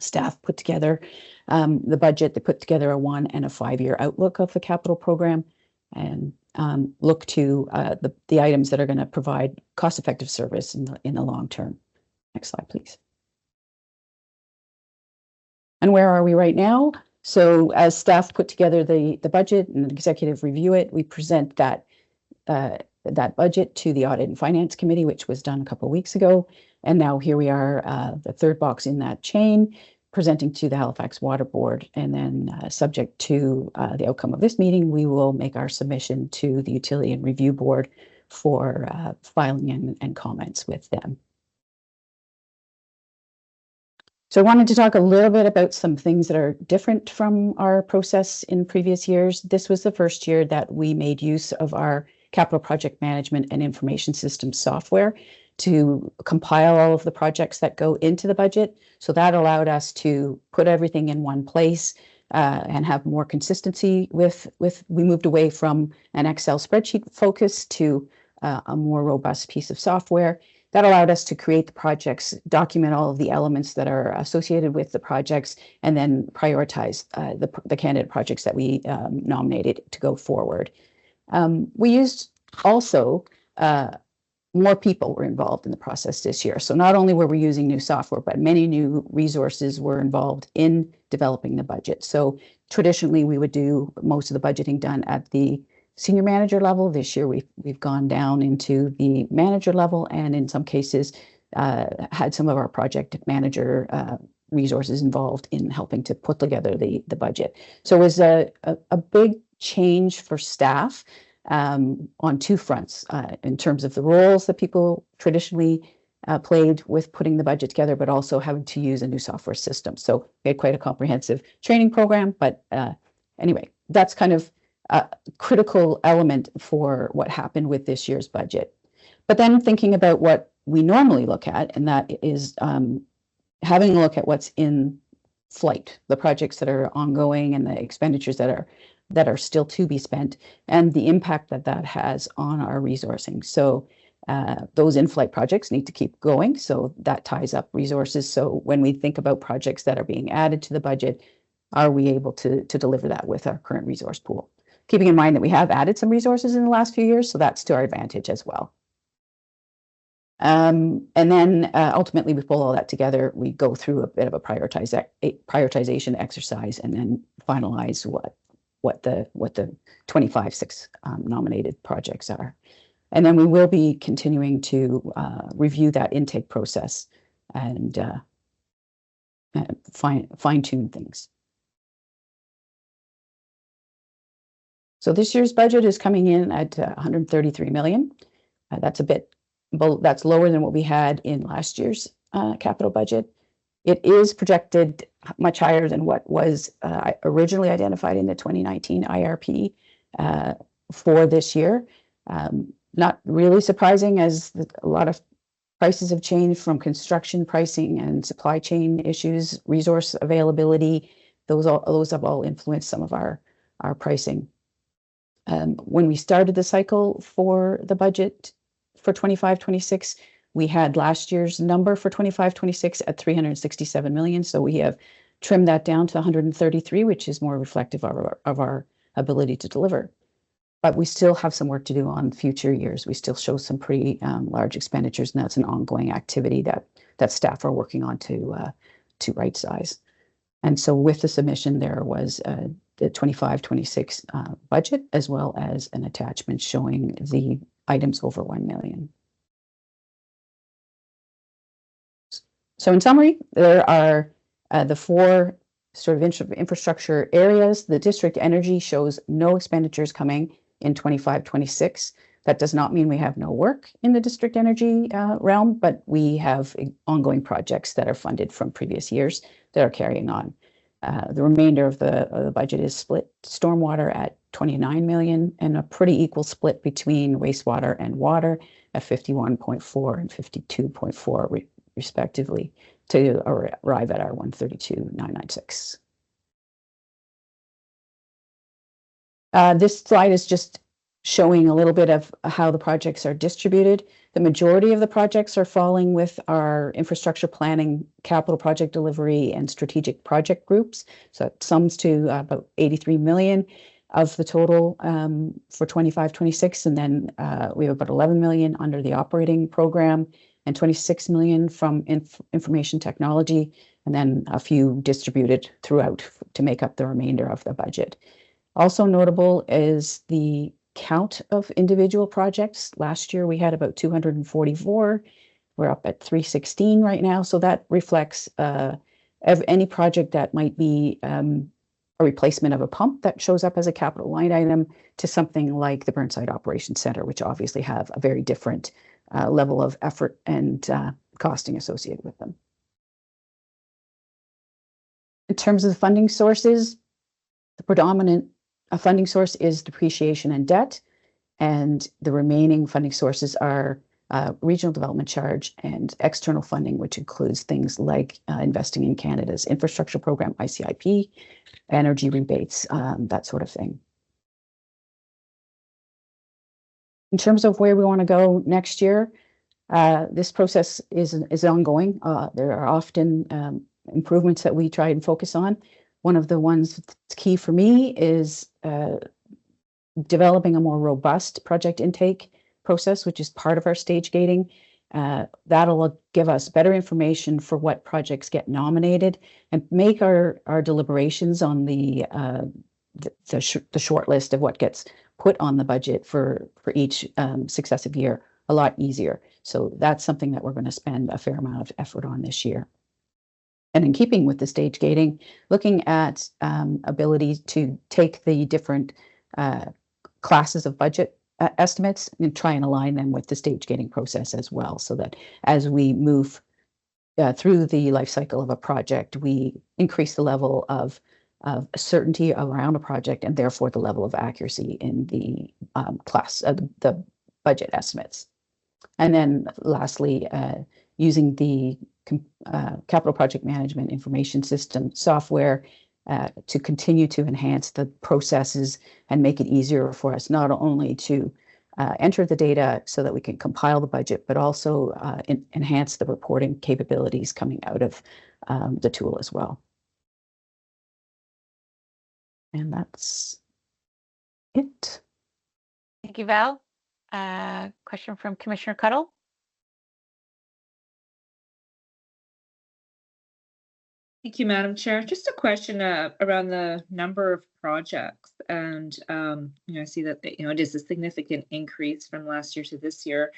[SPEAKER 11] Staff put together the budget. They put together a 1 and a 5-year outlook of the capital program, and look to the items that are going to provide cost-effective service in the long term. Next slide, please. And where are we right now? So as staff put together the budget and the executive review it, we present that budget to the Audit and Finance Committee, which was done a couple of weeks ago. And now here we are, the third box in that chain, presenting to the Halifax Water Board. And then subject to the outcome of this meeting, we will make our submission to the Utility and Review Board for filing and comments with them. So I wanted to talk a little bit about some things that are different from our process in previous years. This was the first year that we made use of our capital project management and information system software to compile all of the projects that go into the budget. So that allowed us to put everything in one place and have more consistency with we moved away from an Excel spreadsheet focus to a more robust piece of software. That allowed us to create the projects, document all of the elements that are associated with the projects, and then prioritize the candidate projects that we nominated to go forward. We used also, more people were involved in the process this year. So not only were we using new software, but many new resources were involved in developing the budget. So traditionally, we would do most of the budgeting done at the senior manager level. This year, we've gone down into the manager level, and in some cases, had some of our project manager resources involved in helping to put together the budget. So it was a big change for staff on two fronts, in terms of the roles that people traditionally played with putting the budget together, but also having to use a new software system. So we had quite a comprehensive training program, but anyway, that's kind of a critical element for what happened with this year's budget. But then thinking about what we normally look at, and that is having a look at what's in flight, the projects that are ongoing and the expenditures that are still to be spent, and the impact that has on our resourcing. So those in-flight projects need to keep going, so that ties up resources. So when we think about projects that are being added to the budget, are we able to deliver that with our current resource pool? Keeping in mind that we have added some resources in the last few years, so that's to our advantage as well. And then ultimately we pull all that together. We go through a bit of a prioritization exercise, and then finalize what the 25-6 nominated projects are. And then we will be continuing to review that intake process and fine-tune things. So this year's budget is coming in at 133 million. That's that's lower than what we had in last year's capital budget. It is projected much higher than what was originally identified in the 2019 IRP for this year. Not really surprising, as a lot of prices have changed from construction pricing and supply chain issues, resource availability. Those have all influenced some of our pricing. When we started the cycle for the budget for 25-26, we had last year's number for 25-26 at 367 million. So we have trimmed that down to 133, which is more reflective of our ability to deliver. But we still have some work to do on future years. We still show some pretty large expenditures, and that's an ongoing activity that staff are working on to right size. And so with the submission, there was the 25-26 budget, as well as an attachment showing the items over 1 million. So in summary, there are the four sort of infrastructure areas. The district energy shows no expenditures coming in 25-26. That does not mean we have no work in the district energy realm, but we have ongoing projects that are funded from previous years that are carrying on. The remainder of the budget is split: stormwater at 29 million, and a pretty equal split between wastewater and water at 51.4 and 52.4 respectively, to arrive at our 132,996. This slide is just showing a little bit of how the projects are distributed. The majority of the projects are falling with our infrastructure planning, capital project delivery, and strategic project groups. So it sums to about 83 million of the total for 25-26. And then we have about 11 million under the operating program and 26 million from information technology, and then a few distributed throughout to make up the remainder of the budget. Also notable is the count of individual projects. Last year we had about 244. We're up at 316 right now. So that reflects any project that might be a replacement of a pump that shows up as a capital line item to something like the Burnside Operations Center, which obviously have a very different level of effort and costing associated with them. In terms of the funding sources, the predominant funding source is depreciation and debt, and the remaining funding sources are regional development charge and external funding, which includes things like investing in Canada's infrastructure program, ICIP, energy rebates, that sort of thing. In terms of where we want to go next year, this process is ongoing. There are often improvements that we try and focus on. One of the ones that's key for me is developing a more robust project intake process, which is part of our stage gating. That'll give us better information for what projects get nominated and make our deliberations on the short list of what gets put on the budget for each successive year a lot easier. So that's something that we're going to spend a fair amount of effort on this year. And in keeping with the stage gating, looking at ability to take the different classes of budget estimates and try and align them with the stage gating process as well, so that as we move through the life cycle of a project, we increase the level of certainty around a project and therefore the level of accuracy in the the budget estimates. And then lastly, using the capital project management information system software to continue to enhance the processes and make it easier for us not only to enter the data so that we can compile the budget, but also enhance the reporting capabilities coming out of the tool as well. And that's it.
[SPEAKER 1] Thank you, Val. Question from Commissioner Cuddle.
[SPEAKER 2] Thank you, Madam Chair. Just a question around the number of projects, and I see that it is a significant increase from last year to this year,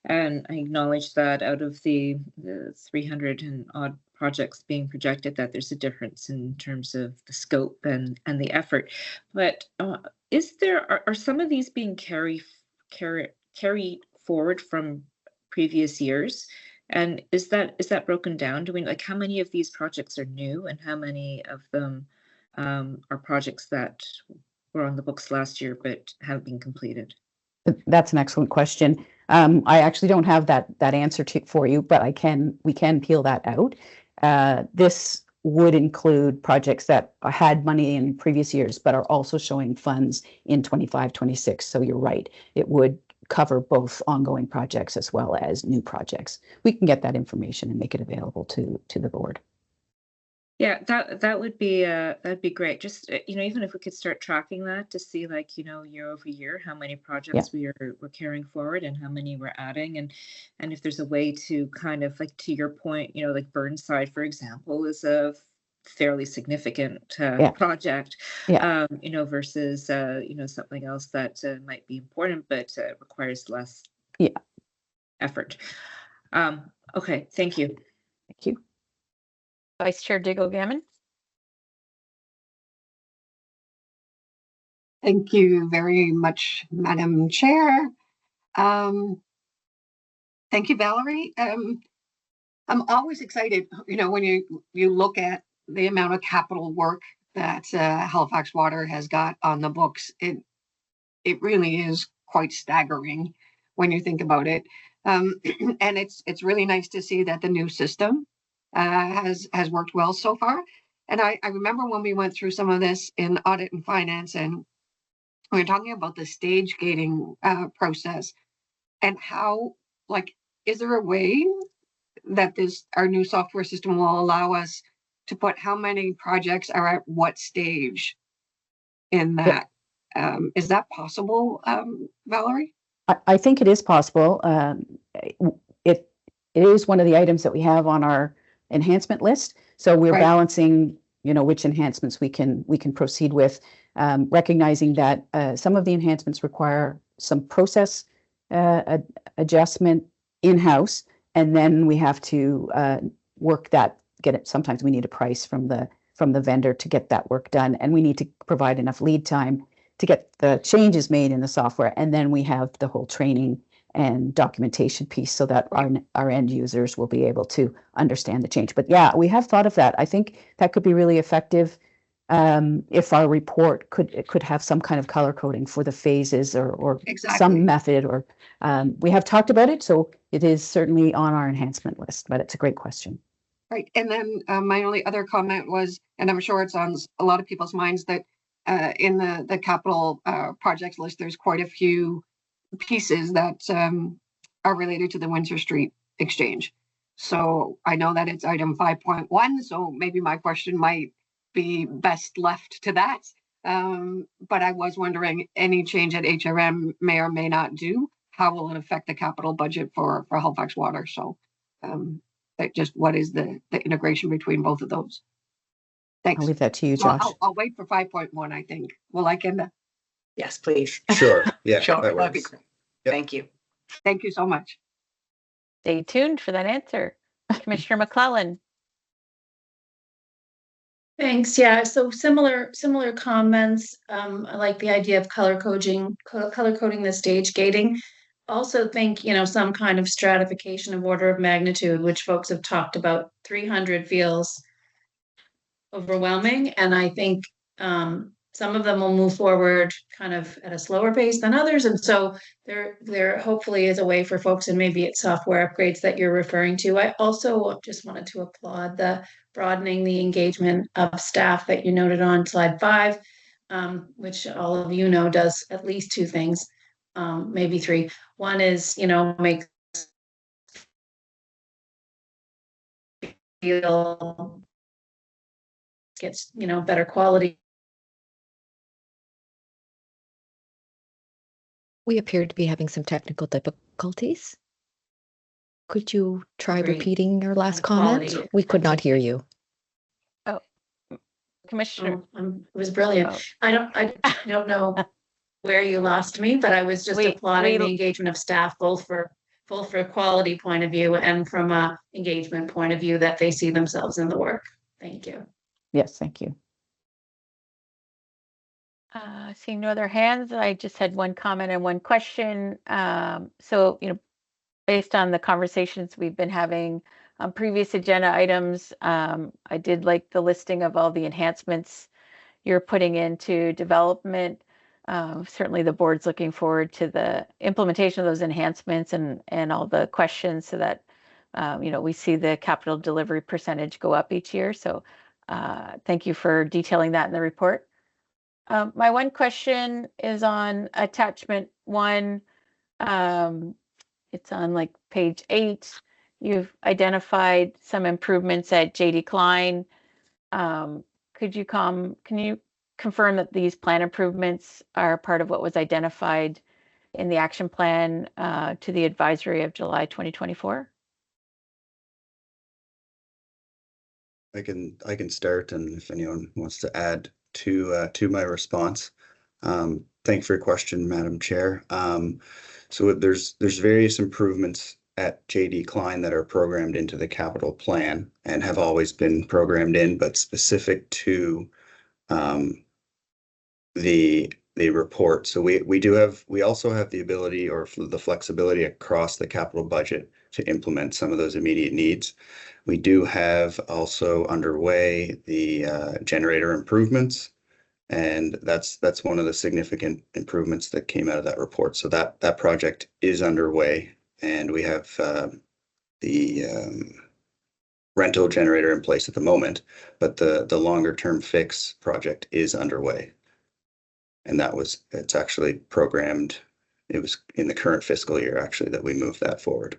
[SPEAKER 2] and I acknowledge that out of the 300 and odd projects being projected, that there's a difference in terms of the scope and the effort. But are some of these being carried forward from previous years? And is that broken down? Do we like how many of these projects are new and how many of them are projects that were on the books last year but haven't been completed?
[SPEAKER 11] That's an excellent question. I actually don't have that answer for you, but we can peel that out. This would include projects that had money in previous years, but are also showing funds in 25-26. So you're right. It would cover both ongoing projects as well as new projects. We can get that information and make it available to the board.
[SPEAKER 2] Yeah, that would be that'd be great. Just even if we could start tracking that to see year over year how many projects we're carrying forward and how many we're adding, and if there's a way to kind of like to your point, like Burnside, for example, is a fairly significant project, versus something else that might be important but requires less effort. Okay, thank you.
[SPEAKER 11] Thank you.
[SPEAKER 1] Vice Chair Diggle-Gammon.
[SPEAKER 3] Thank you very much, Madam Chair. Thank you, Valerie. I'm always excited, when you look at the amount of capital work that Halifax Water has got on the books. It really is quite staggering when you think about it. And it's really nice to see that the new system has worked well so far. And I remember when we went through some of this in audit and finance, and we're talking about the stage gating process and how, like, is there a way that our new software system will allow us to put how many projects are at what stage in that? Is that possible, Valerie?
[SPEAKER 11] I think it is possible. It is one of the items that we have on our enhancement list. So we're
[SPEAKER 3] Right.
[SPEAKER 11] balancing, which enhancements we can proceed with, recognizing that some of the enhancements require some process adjustment in-house, and then we have to work that, get it. Sometimes we need a price from the vendor to get that work done, and we need to provide enough lead time to get the changes made in the software. And then we have the whole training and documentation piece so that our end users will be able to understand the change. But yeah, we have thought of that. I think that could be really effective if our report could have some kind of color coding for the phases or
[SPEAKER 3] Exactly.
[SPEAKER 11] some method, or we have talked about it. So it is certainly on our enhancement list, but it's a great question.
[SPEAKER 3] Right. And then my only other comment was, and I'm sure it's on a lot of people's minds, that in the capital projects list, there's quite a few pieces that are related to the Windsor Street exchange. So I know that it's item 5.1, so maybe my question might be best left to that. But I was wondering, any change at HRM may or may not do, how will it affect the capital budget for Halifax Water? So just what is the integration between both of those? Thanks.
[SPEAKER 11] I'll leave that to you,
[SPEAKER 3] So
[SPEAKER 11] Josh.
[SPEAKER 3] I'll wait for 5.1, I think. Will I can?
[SPEAKER 10] Yes, please.
[SPEAKER 8] Sure. Yeah,
[SPEAKER 10] Sure,
[SPEAKER 8] that
[SPEAKER 10] that'd be
[SPEAKER 8] works.
[SPEAKER 10] great.
[SPEAKER 8] Yep.
[SPEAKER 10] Thank you.
[SPEAKER 3] Thank you so much.
[SPEAKER 1] Stay tuned for that answer. Commissioner McClellan.
[SPEAKER 9] Thanks. Yeah. So similar comments. I like the idea of color coding the stage gating. Also think, some kind of stratification of order of magnitude, which folks have talked about. 300 feels overwhelming. And I think some of them will move forward kind of at a slower pace than others. And so there hopefully is a way for folks, and maybe it's software upgrades that you're referring to. I also just wanted to applaud the broadening the engagement of staff that you noted on slide 5, which all of you know does at least 2 things, maybe 3. One is, make feel gets, better quality.
[SPEAKER 6] We appear to be having some technical difficulties. Could you try
[SPEAKER 9] Great.
[SPEAKER 6] repeating your last
[SPEAKER 9] And
[SPEAKER 6] comment?
[SPEAKER 9] quality.
[SPEAKER 6] We could not hear you.
[SPEAKER 1] Commissioner.
[SPEAKER 9] It was brilliant.
[SPEAKER 1] Oh.
[SPEAKER 9] I don't know where you lost me, but I was just applauding the engagement of staff, both for quality point of view and from a engagement point of view, that they see themselves in the work. Thank you.
[SPEAKER 11] Yes, thank you.
[SPEAKER 1] Seeing no other hands, I just had one comment and one question. So, based on the conversations we've been having on previous agenda items, I did like the listing of all the enhancements you're putting into development. Certainly the board's looking forward to the implementation of those enhancements and all the questions, so that we see the capital delivery percentage go up each year. So thank you for detailing that in the report. My one question is on attachment 1. It's on page 8. You've identified some improvements at JD Klein. Can you confirm that these plan improvements are part of what was identified in the action plan to the advisory of July 2024?
[SPEAKER 8] I can start, and if anyone wants to add to my response. Thanks for your question, Madam Chair. So there's various improvements at JD Klein that are programmed into the capital plan and have always been programmed in, but specific to the report. So we also have the ability or the flexibility across the capital budget to implement some of those immediate needs. We do have also underway the generator improvements, and that's one of the significant improvements that came out of that report. So that project is underway, and we have the rental generator in place at the moment, but the longer term fix project is underway. And it's actually programmed. It was in the current fiscal year, actually, that we moved that forward.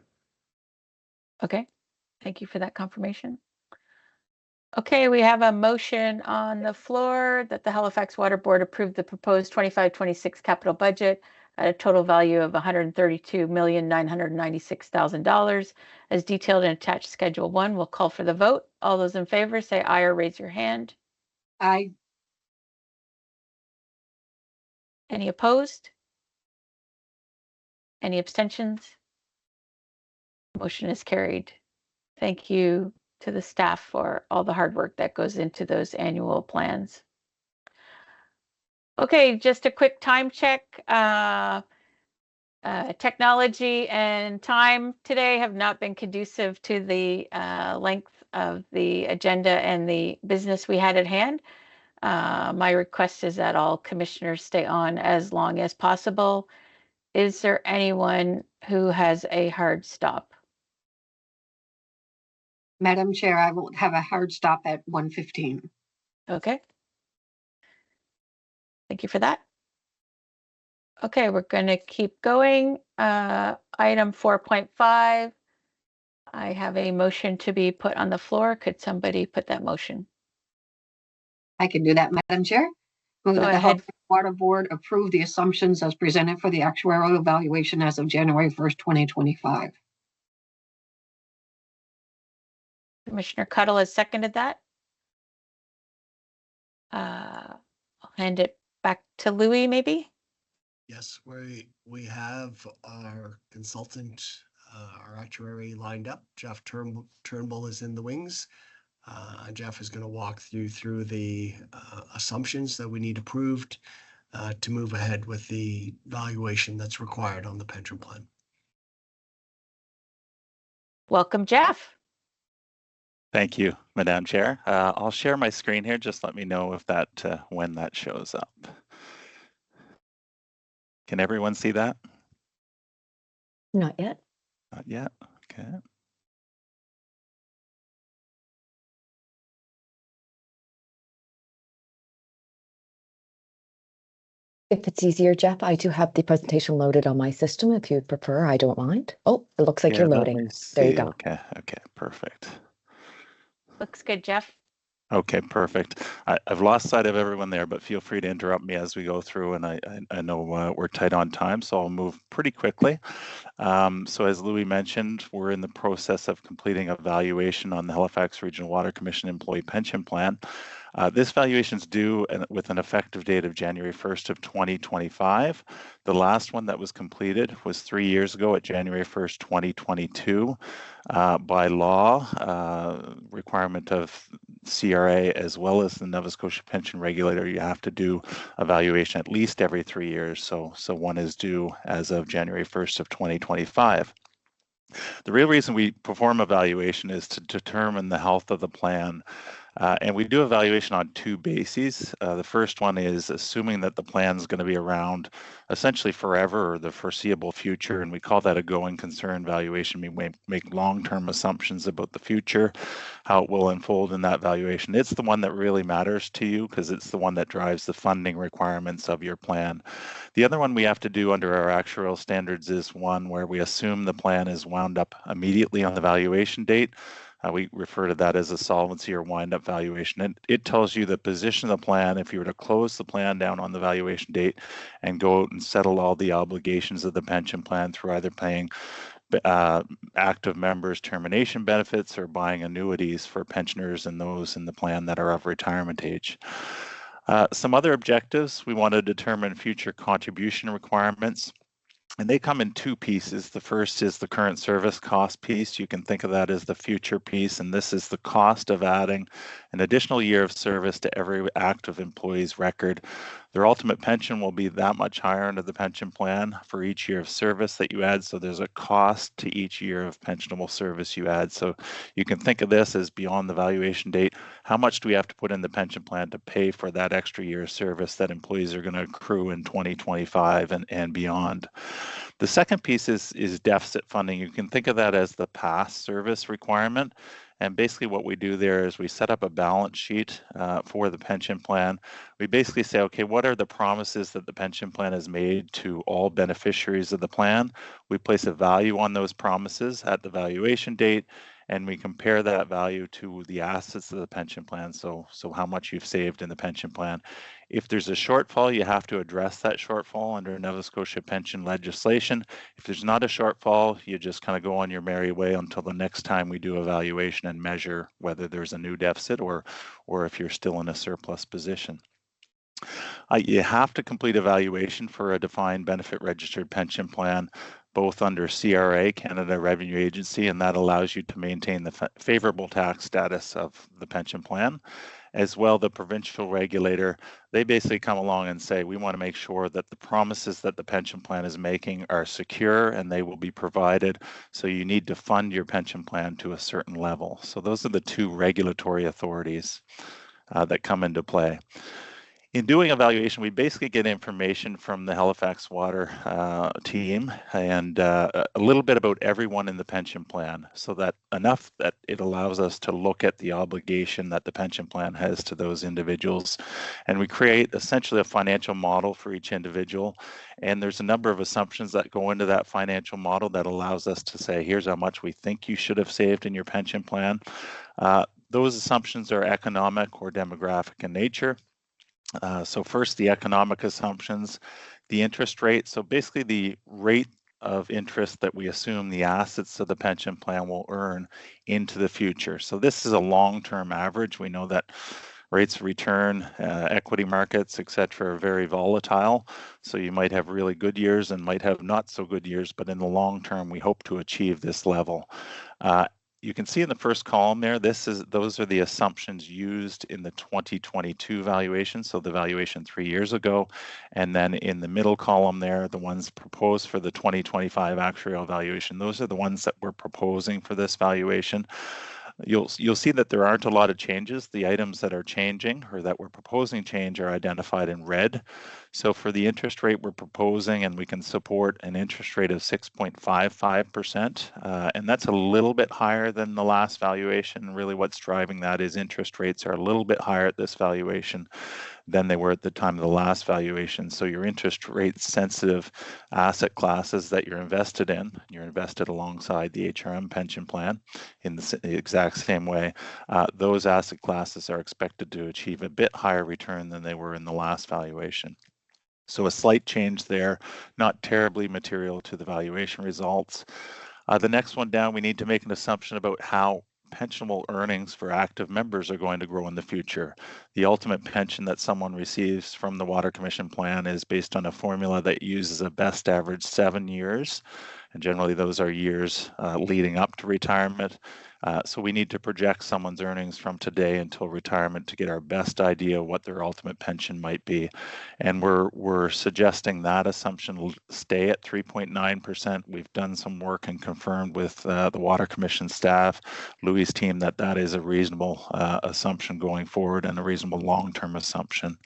[SPEAKER 1] Okay, thank you for that confirmation. Okay, we have a motion on the floor that the Halifax Water Board approve the proposed 25-26 capital budget at a total value of $132,996,000 as detailed in attached Schedule 1. We'll call for the vote. All those in favor say aye or raise your hand.
[SPEAKER 3] Aye.
[SPEAKER 1] Any opposed? Any abstentions? Motion is carried. Thank you to the staff for all the hard work that goes into those annual plans. Okay, just a quick time check. Technology and time today have not been conducive to the length of the agenda and the business we had at hand. My request is that all commissioners stay on as long as possible. Is there anyone who has a hard stop?
[SPEAKER 3] Madam Chair, I will have a hard stop at 1:15.
[SPEAKER 1] Okay. Thank you for that. Okay, we're going to keep going. Item 4.5. I have a motion to be put on the floor. Could somebody put that motion?
[SPEAKER 3] I can do that, Madam Chair. Move
[SPEAKER 1] Go
[SPEAKER 3] that the
[SPEAKER 1] ahead.
[SPEAKER 3] Halifax Water Board approve the assumptions as presented for the actuarial evaluation as of January 1st, 2025.
[SPEAKER 1] Commissioner Cuddle has seconded that. I'll hand it back to Louis, maybe.
[SPEAKER 4] Yes, we have our consultant, our actuary lined up. Jeff Turnbull is in the wings. Jeff is going to walk through the assumptions that we need approved to move ahead with the valuation that's required on the pension plan.
[SPEAKER 1] Welcome, Jeff.
[SPEAKER 12] Thank you, Madam Chair. I'll share my screen here. Just let me know if when that shows up. Can everyone see that?
[SPEAKER 6] Not yet.
[SPEAKER 12] Not yet. Okay.
[SPEAKER 6] If it's easier, Jeff, I do have the presentation loaded on my system. If you'd prefer, I don't mind. Oh, it looks like
[SPEAKER 12] Yeah,
[SPEAKER 6] you're
[SPEAKER 12] let
[SPEAKER 6] loading.
[SPEAKER 12] me
[SPEAKER 6] There you
[SPEAKER 12] see.
[SPEAKER 6] go.
[SPEAKER 12] Okay, perfect.
[SPEAKER 1] Looks good, Jeff.
[SPEAKER 12] Okay, perfect. I've lost sight of everyone there, but feel free to interrupt me as we go through, and I know we're tight on time, so I'll move pretty quickly. So as Louis mentioned, we're in the process of completing a valuation on the Halifax Regional Water Commission Employee Pension Plan. This valuation is due with an effective date of January 1st of 2025. The last one that was completed was 3 years ago at January 1st, 2022. By law, requirement of CRA as well as the Nova Scotia Pension Regulator, you have to do a valuation at least every 3 years. So one is due as of January 1st of 2025. The real reason we perform a valuation is to determine the health of the plan. And we do evaluation on two bases. The first one is assuming that the plan is going to be around essentially forever or the foreseeable future, and we call that a going concern valuation. We make long-term assumptions about the future, how it will unfold in that valuation. It's the one that really matters to you because it's the one that drives the funding requirements of your plan. The other one we have to do under our actuarial standards is one where we assume the plan is wound up immediately on the valuation date. We refer to that as a solvency or wind-up valuation. And it tells you the position of the plan if you were to close the plan down on the valuation date and go out and settle all the obligations of the pension plan through either paying active members termination benefits or buying annuities for pensioners and those in the plan that are of retirement age. Some other objectives, we want to determine future contribution requirements. And they come in two pieces. The first is the current service cost piece. You can think of that as the future piece, and this is the cost of adding an additional year of service to every active employee's record. Their ultimate pension will be that much higher under the pension plan for each year of service that you add. So there's a cost to each year of pensionable service you add. So you can think of this as beyond the valuation date. How much do we have to put in the pension plan to pay for that extra year of service that employees are going to accrue in 2025 and beyond? The second piece is deficit funding. You can think of that as the past service requirement. And basically what we do there is we set up a balance sheet for the pension plan. We basically say, okay, what are the promises that the pension plan has made to all beneficiaries of the plan? We place a value on those promises at the valuation date, and we compare that value to the assets of the pension plan, so how much you've saved in the pension plan. If there's a shortfall, you have to address that shortfall under Nova Scotia pension legislation. If there's not a shortfall, you just kind of go on your merry way until the next time we do a valuation and measure whether there's a new deficit or if you're still in a surplus position. You have to complete a valuation for a defined benefit registered pension plan, both under CRA, Canada Revenue Agency, and that allows you to maintain the favorable tax status of the pension plan. As well, the provincial regulator, they basically come along and say, we want to make sure that the promises that the pension plan is making are secure and they will be provided. So you need to fund your pension plan to a certain level. So those are the two regulatory authorities that come into play. In doing evaluation, we basically get information from the Halifax Water team and a little bit about everyone in the pension plan, so that enough that it allows us to look at the obligation that the pension plan has to those individuals. And we create essentially a financial model for each individual. And there's a number of assumptions that go into that financial model that allows us to say, here's how much we think you should have saved in your pension plan. Those assumptions are economic or demographic in nature. So first, the economic assumptions, the interest rate. So basically the rate of interest that we assume the assets of the pension plan will earn into the future. So this is a long-term average. We know that rates of return, equity markets, et cetera, are very volatile. So you might have really good years and might have not so good years, but in the long term, we hope to achieve this level. You can see in the first column there, those are the assumptions used in the 2022 valuation, so the valuation 3 years ago. And then in the middle column there, the ones proposed for the 2025 actuarial valuation, those are the ones that we're proposing for this valuation. You'll see that there aren't a lot of changes. The items that are changing or that we're proposing change are identified in red. So for the interest rate we're proposing, and we can support an interest rate of 6.55%, and that's a little bit higher than the last valuation. Really what's driving that is interest rates are a little bit higher at this valuation than they were at the time of the last valuation. So your interest rate sensitive asset classes that you're invested alongside the HRM pension plan in the exact same way. Those asset classes are expected to achieve a bit higher return than they were in the last valuation. So a slight change there, not terribly material to the valuation results. The next one down, we need to make an assumption about how pensionable earnings for active members are going to grow in the future. The ultimate pension that someone receives from the Water Commission plan is based on a formula that uses a best average 7 years. And generally those are years leading up to retirement. So we need to project someone's earnings from today until retirement to get our best idea of what their ultimate pension might be. And we're suggesting that assumption will stay at 3.9%. We've done some work and confirmed with the Water Commission staff, Louis' team, that is a reasonable assumption going forward and a reasonable long-term assumption.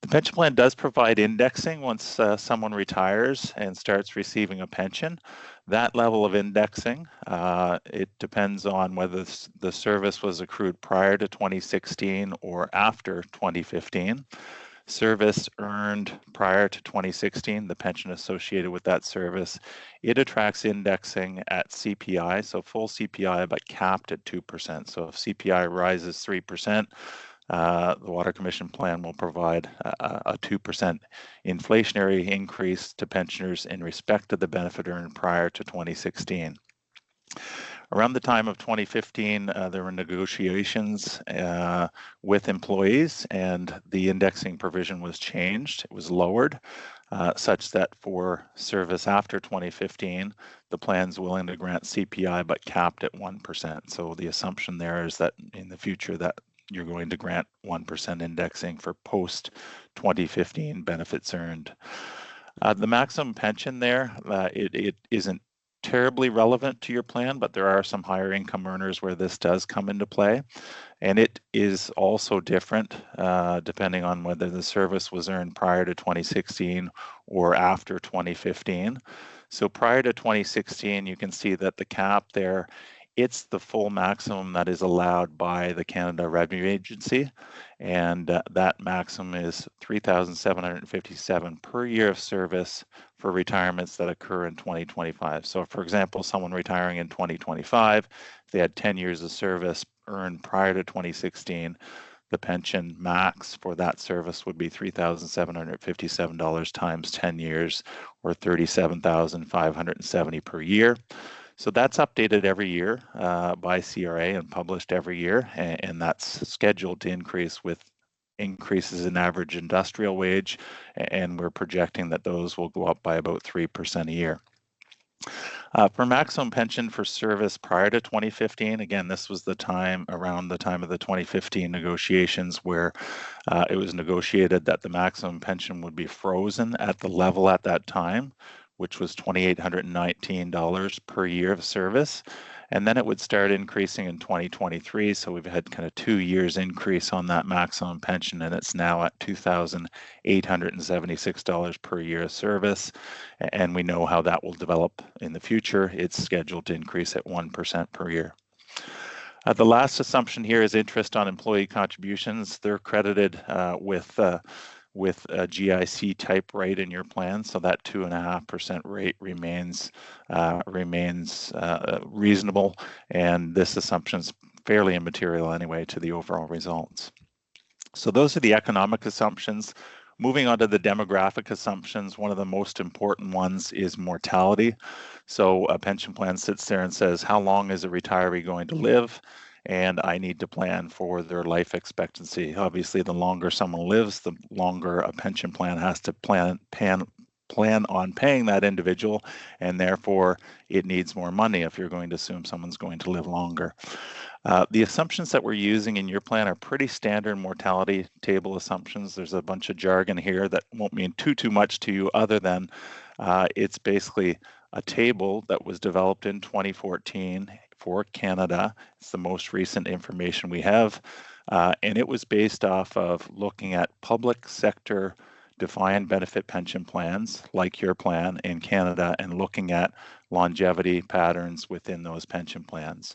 [SPEAKER 12] The pension plan does provide indexing once someone retires and starts receiving a pension. That level of indexing, it depends on whether the service was accrued prior to 2016 or after 2015. Service earned prior to 2016, the pension associated with that service, it attracts indexing at CPI, so full CPI, but capped at 2%. So if CPI rises 3%, the Water Commission plan will provide a 2% inflationary increase to pensioners in respect to the benefit earned prior to 2016. Around the time of 2015, there were negotiations with employees, and the indexing provision was changed. It was lowered such that for service after 2015, the plan's willing to grant CPI but capped at 1%. So the assumption there is that in the future that you're going to grant 1% indexing for post 2015 benefits earned. The maximum pension there, it isn't terribly relevant to your plan, but there are some higher income earners where this does come into play. And it is also different depending on whether the service was earned prior to 2016 or after 2015. So prior to 2016, you can see that the cap there it's the full maximum that is allowed by the Canada Revenue Agency, and that maximum is $3,757 per year of service for retirements that occur in 2025. So for example, someone retiring in 2025, if they had 10 years of service earned prior to 2016, the pension max for that service would be $3,757 times 10 years, or $37,570 per year. So that's updated every year by CRA and published every year, and that's scheduled to increase with increases in average industrial wage, and we're projecting that those will go up by about 3% a year. For maximum pension for service prior to 2015, again, this was around the time of the 2015 negotiations, where it was negotiated that the maximum pension would be frozen at the level at that time, which was $2,819 per year of service. And then it would start increasing in 2023. So we've had kind of 2 years increase on that maximum pension, and it's now at $2,876 per year of service. And we know how that will develop in the future. It's scheduled to increase at 1% per year. The last assumption here is interest on employee contributions. They're credited with a GIC type rate in your plan, so that 2.5% rate remains reasonable, and this assumption is fairly immaterial anyway to the overall results. So those are the economic assumptions. Moving on to the demographic assumptions, one of the most important ones is mortality. So a pension plan sits there and says, how long is a retiree going to live? And I need to plan for their life expectancy. Obviously, the longer someone lives, the longer a pension plan has to plan on paying that individual, and therefore it needs more money if you're going to assume someone's going to live longer. The assumptions that we're using in your plan are pretty standard mortality table assumptions. There's a bunch of jargon here that won't mean too much to you, other than it's basically a table that was developed in 2014 for Canada. It's the most recent information we have, and it was based off of looking at public sector defined benefit pension plans like your plan in Canada, and looking at longevity patterns within those pension plans.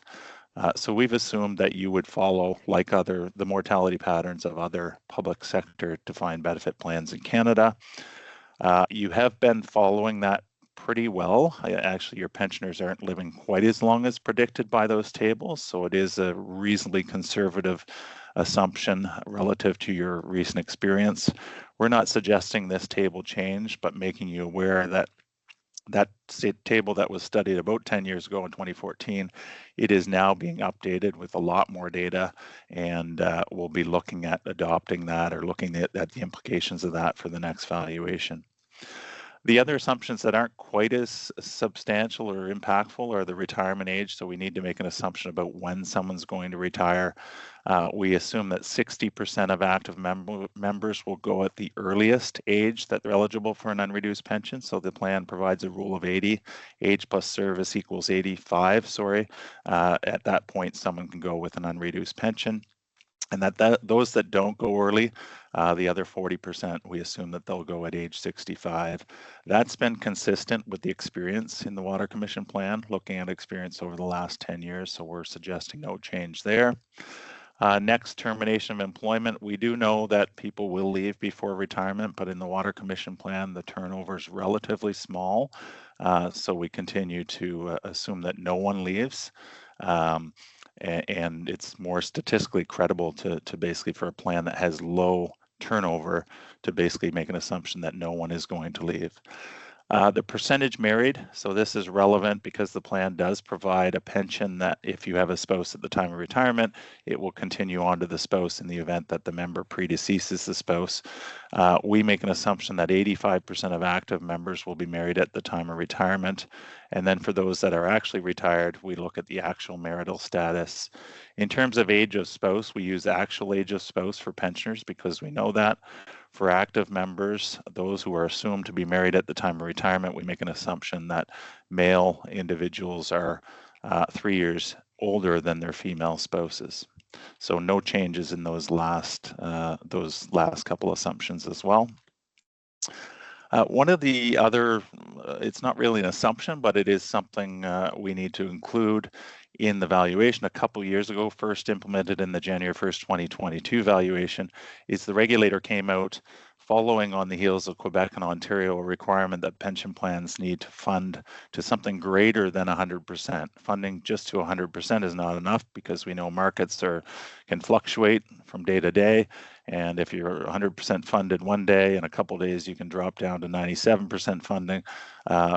[SPEAKER 12] So we've assumed that you would follow the mortality patterns of other public sector defined benefit plans in Canada. You have been following that pretty well. Actually, your pensioners aren't living quite as long as predicted by those tables, so it is a reasonably conservative assumption relative to your recent experience. We're not suggesting this table change, but making you aware that that table that was studied about 10 years ago in 2014, it is now being updated with a lot more data, and we'll be looking at adopting that, or looking at the implications of that for the next valuation. The other assumptions that aren't quite as substantial or impactful are the retirement age. So we need to make an assumption about when someone's going to retire. We assume that 60% of active members will go at the earliest age that they're eligible for an unreduced pension. So the plan provides a rule of 80. Age plus service equals 85, at that point, someone can go with an unreduced pension. And those that don't go early, the other 40%, we assume that they'll go at age 65. That's been consistent with the experience in the Water Commission plan, looking at experience over the last 10 years. So we're suggesting no change there. Next, termination of employment. We do know that people will leave before retirement, but in the Water Commission plan, the turnover is relatively small. So we continue to assume that no one leaves. And it's more statistically credible to basically, for a plan that has low turnover, to basically make an assumption that no one is going to leave. The percentage married, so this is relevant because the plan does provide a pension that if you have a spouse at the time of retirement, it will continue on to the spouse in the event that the member predeceases the spouse. We make an assumption that 85% of active members will be married at the time of retirement. And then for those that are actually retired, we look at the actual marital status. In terms of age of spouse, we use actual age of spouse for pensioners because we know that. For active members, those who are assumed to be married at the time of retirement, we make an assumption that male individuals are 3 years older than their female spouses. So no changes in those last couple assumptions as well. One of the other, it's not really an assumption, but it is something we need to include, in the valuation a couple years ago, first implemented in the January 1st, 2022 valuation, is the regulator came out following on the heels of Quebec and Ontario, a requirement that pension plans need to fund to something greater than 100%. Funding just to 100% is not enough because we know markets can fluctuate from day to day. And if you're 100% funded one day, in a couple of days, you can drop down to 97% funding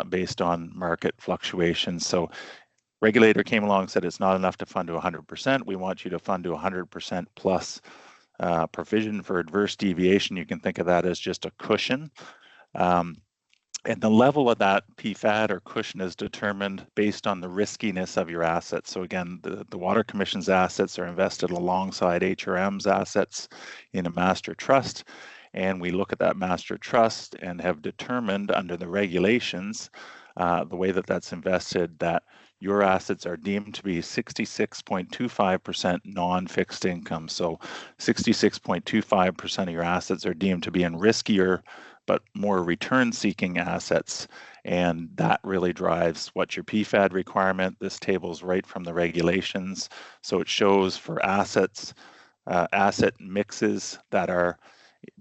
[SPEAKER 12] based on market fluctuations. So regulator came along and said it's not enough to fund to 100%. We want you to fund to 100% plus provision for adverse deviation. You can think of that as just a cushion. And the level of that PFAD or cushion is determined based on the riskiness of your assets. So again, the Water Commission's assets are invested alongside HRM's assets in a master trust. And we look at that master trust and have determined under the regulations, the way that that's invested, that your assets are deemed to be 66.25% non-fixed income. So 66.25% of your assets are deemed to be in riskier but more return-seeking assets. And that really drives what your PFAD requirement. This table is right from the regulations. So it shows for assets, asset mixes that are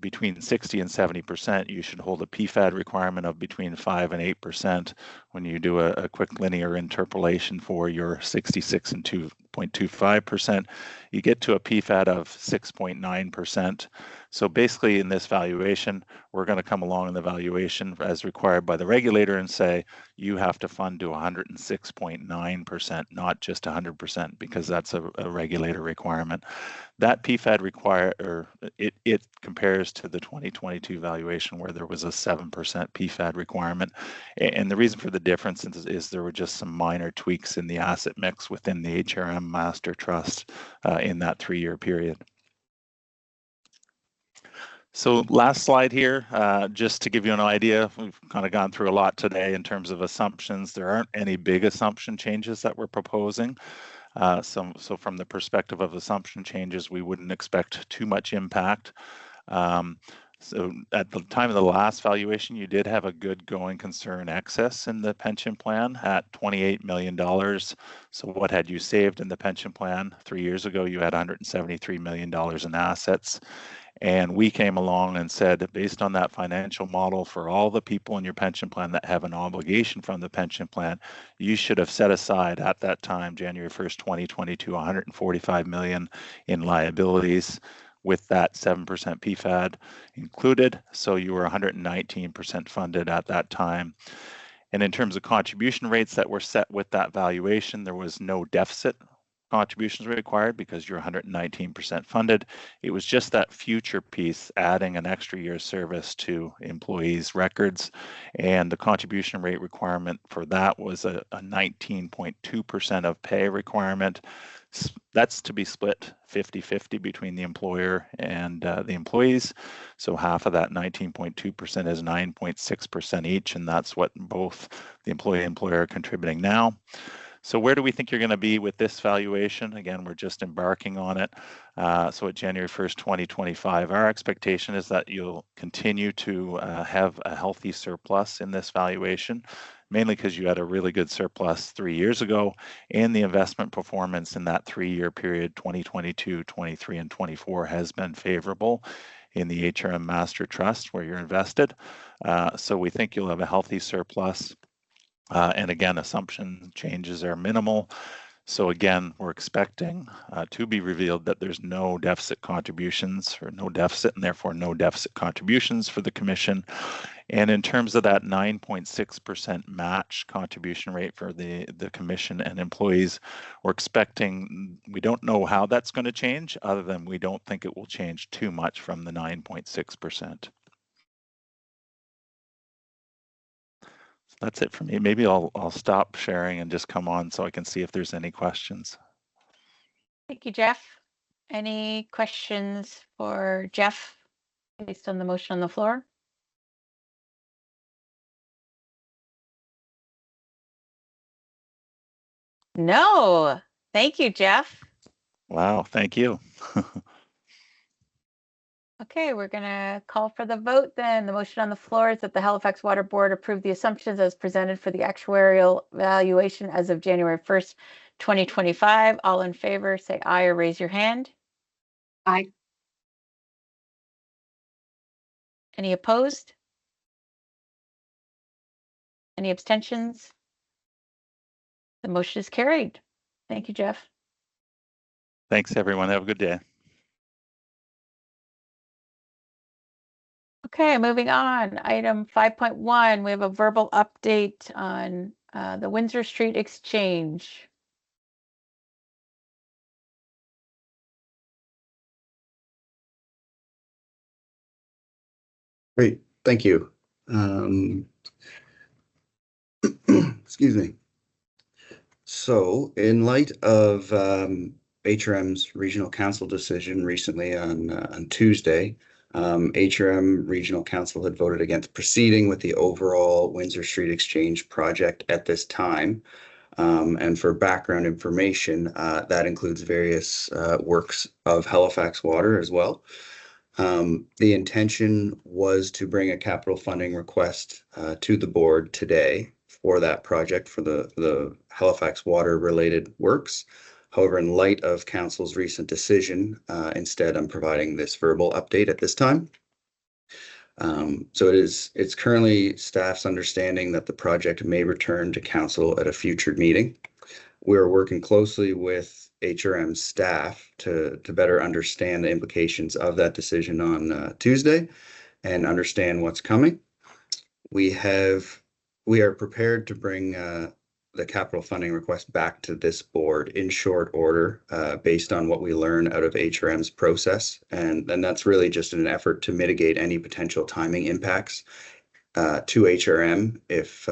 [SPEAKER 12] between 60 and 70%, you should hold a PFAD requirement of between 5 and 8% when you do a quick linear interpolation for your 66 and 2.25%. You get to a PFAD of 6.9%. So basically in this valuation, we're going to come along in the valuation as required by the regulator and say, you have to fund to 106.9%, not just 100%, because that's a regulator requirement. That PFAD it compares to the 2022 valuation where there was a 7% PFAD requirement. And the reason for the difference is there were just some minor tweaks in the asset mix within the HRM Master Trust in that 3-year period. So last slide here, just to give you an idea, we've kind of gone through a lot today in terms of assumptions. There aren't any big assumption changes that we're proposing. So from the perspective of assumption changes, we wouldn't expect too much impact. So at the time of the last valuation, you did have a good going concern excess in the pension plan at $28 million. So what had you saved in the pension plan 3 years ago? You had $173 million in assets. And we came along and said, based on that financial model for all the people in your pension plan that have an obligation from the pension plan, you should have set aside at that time, January 1st, 2022, $145 million in liabilities with that 7% PFAD included. So you were 119% funded at that time. And in terms of contribution rates that were set with that valuation, there was no deficit contributions required because you're 119% funded. It was just that future piece, adding an extra year's service to employees' records. And the contribution rate requirement for that was a 19.2% of pay requirement. That's to be split 50-50 between the employer and the employees. So half of that 19.2% is 9.6% each, and that's what both the employee and employer are contributing now. So where do we think you're going to be with this valuation? Again, we're just embarking on it. So at January 1st, 2025, our expectation is that you'll continue to have a healthy surplus in this valuation, mainly because you had a really good surplus 3 years ago, and the investment performance in that 3-year period, 2022, 23, and 24 has been favorable in the HRM Master Trust where you're invested. So we think you'll have a healthy surplus. And again, assumption changes are minimal. So again, we're expecting to be revealed that there's no deficit contributions or no deficit and therefore no deficit contributions for the commission. And in terms of that 9.6% match contribution rate for the commission and employees, we're expecting, we don't know how that's going to change other than we don't think it will change too much from the 9.6%. That's it for me. Maybe I'll stop sharing and just come on so I can see if there's any questions.
[SPEAKER 1] Thank you, Jeff. Any questions for Jeff based on the motion on the floor? No. Thank you, Jeff.
[SPEAKER 12] Wow, thank you.
[SPEAKER 1] Okay, we're going to call for the vote then. The motion on the floor is that the Halifax Water Board approve the assumptions as presented for the actuarial valuation as of January 1st, 2025. All in favor, say aye or raise your hand.
[SPEAKER 3] Aye.
[SPEAKER 1] Any opposed? Any abstentions? The motion is carried. Thank you, Jeff.
[SPEAKER 12] Thanks, everyone. Have a good day.
[SPEAKER 1] Okay, moving on. Item 5.1, we have a verbal update on the Windsor Street Exchange.
[SPEAKER 8] Great, thank you. Excuse me. So in light of HRM's Regional Council decision recently on Tuesday, HRM Regional Council had voted against proceeding with the overall Windsor Street Exchange project at this time. And for background information, that includes various works of Halifax Water as well. The intention was to bring a capital funding request to the board today for that project for the Halifax Water related works. However, in light of council's recent decision, instead I'm providing this verbal update at this time. So it's currently staff's understanding that the project may return to council at a future meeting. We're working closely with HRM staff to better understand the implications of that decision on Tuesday and understand what's coming. We are prepared to bring the capital funding request back to this board in short order based on what we learn out of HRM's process. And that's really just an effort to mitigate any potential timing impacts to HRM if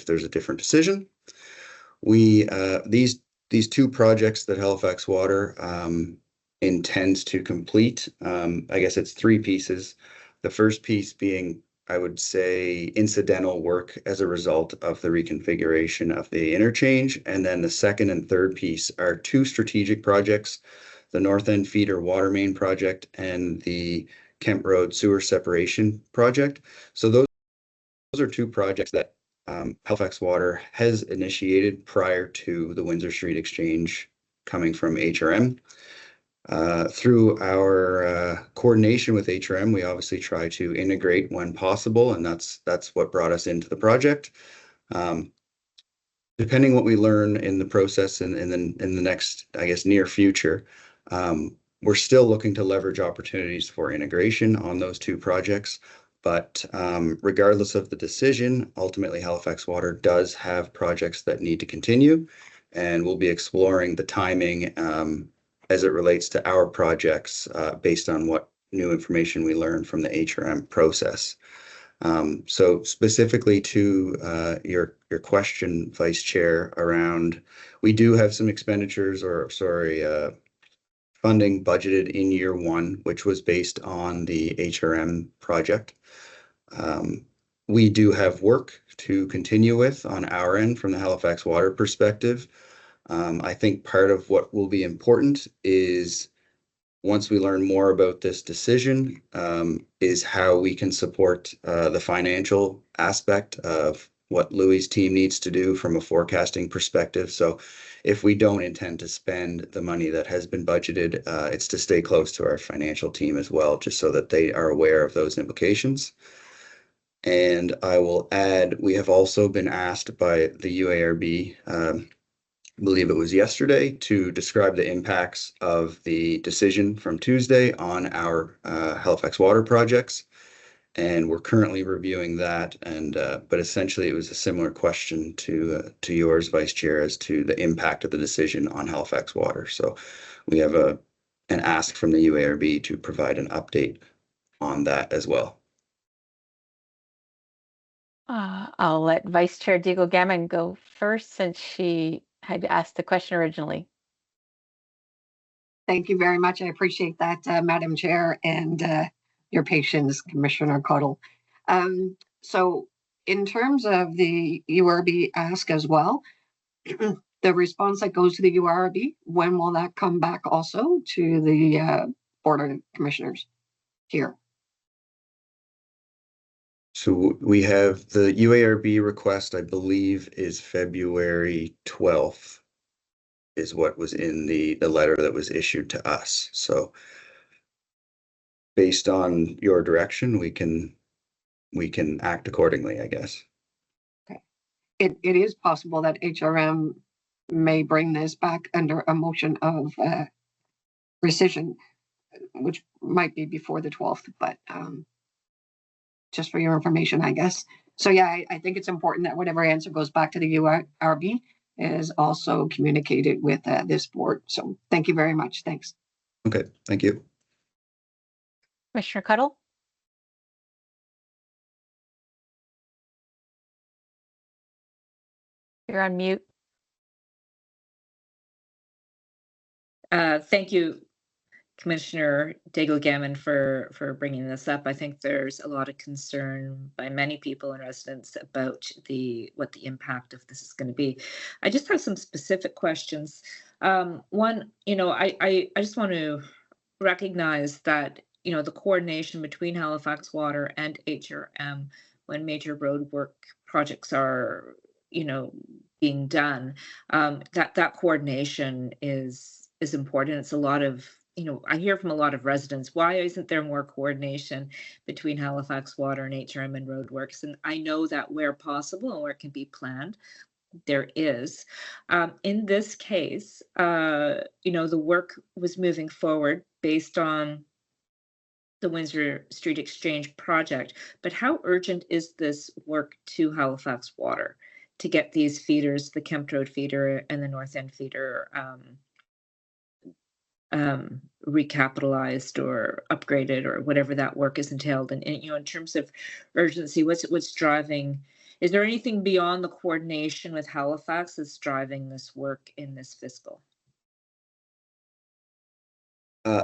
[SPEAKER 8] there's a different decision. These two projects that Halifax Water intends to complete, I guess it's three pieces. The first piece being, I would say, incidental work as a result of the reconfiguration of the interchange. And then the second and third piece are two strategic projects, the North End Feeder Water Main Project and the Kemp Road Sewer Separation Project. So those are two projects that Halifax Water has initiated prior to the Windsor Street Exchange coming from HRM. Through our coordination with HRM, we obviously try to integrate when possible, and that's what brought us into the project. Depending what we learn in the process and in the next, I guess, near future, we're still looking to leverage opportunities for integration on those two projects. But regardless of the decision, ultimately Halifax Water does have projects that need to continue, and we'll be exploring the timing as it relates to our projects based on what new information we learn from the HRM process. So specifically to your question, Vice Chair, around we do have some expenditures funding budgeted in year one, which was based on the HRM project. We do have work to continue with on our end from the Halifax Water perspective. I think part of what will be important is once we learn more about this decision, is how we can support the financial aspect of what Louis' team needs to do from a forecasting perspective. So if we don't intend to spend the money that has been budgeted, it's to stay close to our financial team as well, just so that they are aware of those implications. And I will add, we have also been asked by the UARB, I believe it was yesterday, to describe the impacts of the decision from Tuesday on our Halifax Water projects. And we're currently reviewing that. And but essentially, it was a similar question to yours, Vice Chair, as to the impact of the decision on Halifax Water. So we have an ask from the UARB to provide an update on that as well.
[SPEAKER 1] I'll let Vice Chair Deagle-Gammon go first since she had asked the question originally.
[SPEAKER 3] Thank you very much. I appreciate that, Madam Chair, and your patience, Commissioner Cottle. So in terms of the URB ask as well, the response that goes to the URB, when will that come back also to the Board of Commissioners here?
[SPEAKER 8] So we have the UARB request, I believe, is February 12th. is what was in the letter that was issued to us. So based on your direction, we can act accordingly, I guess.
[SPEAKER 3] It is possible that HRM may bring this back under a motion of rescission, which might be before the 12th, but just for your information, I guess. So yeah, I think it's important that whatever answer goes back to the URB is also communicated with this board. So thank you very much. Thanks.
[SPEAKER 8] Okay, thank you.
[SPEAKER 1] Commissioner Cuddle? You're on mute.
[SPEAKER 2] Thank you, Commissioner Daigle-Gammon, for bringing this up. I think there's a lot of concern by many people and residents about what the impact of this is going to be. I just have some specific questions. One, I just want to recognize that the coordination between Halifax Water and HRM when major road work projects are being done, that coordination is important. It's a lot of I hear from a lot of residents, why isn't there more coordination between Halifax Water and HRM and roadworks? And I know that where possible and where it can be planned, there is. In this case, the work was moving forward based on the Windsor Street Exchange project, but how urgent is this work to Halifax Water to get these feeders, the Kemp Road feeder and the North End feeder, recapitalized or upgraded or whatever that work is entailed? And in terms of urgency, what's driving? Is there anything beyond the coordination with Halifax that's driving this work in this fiscal?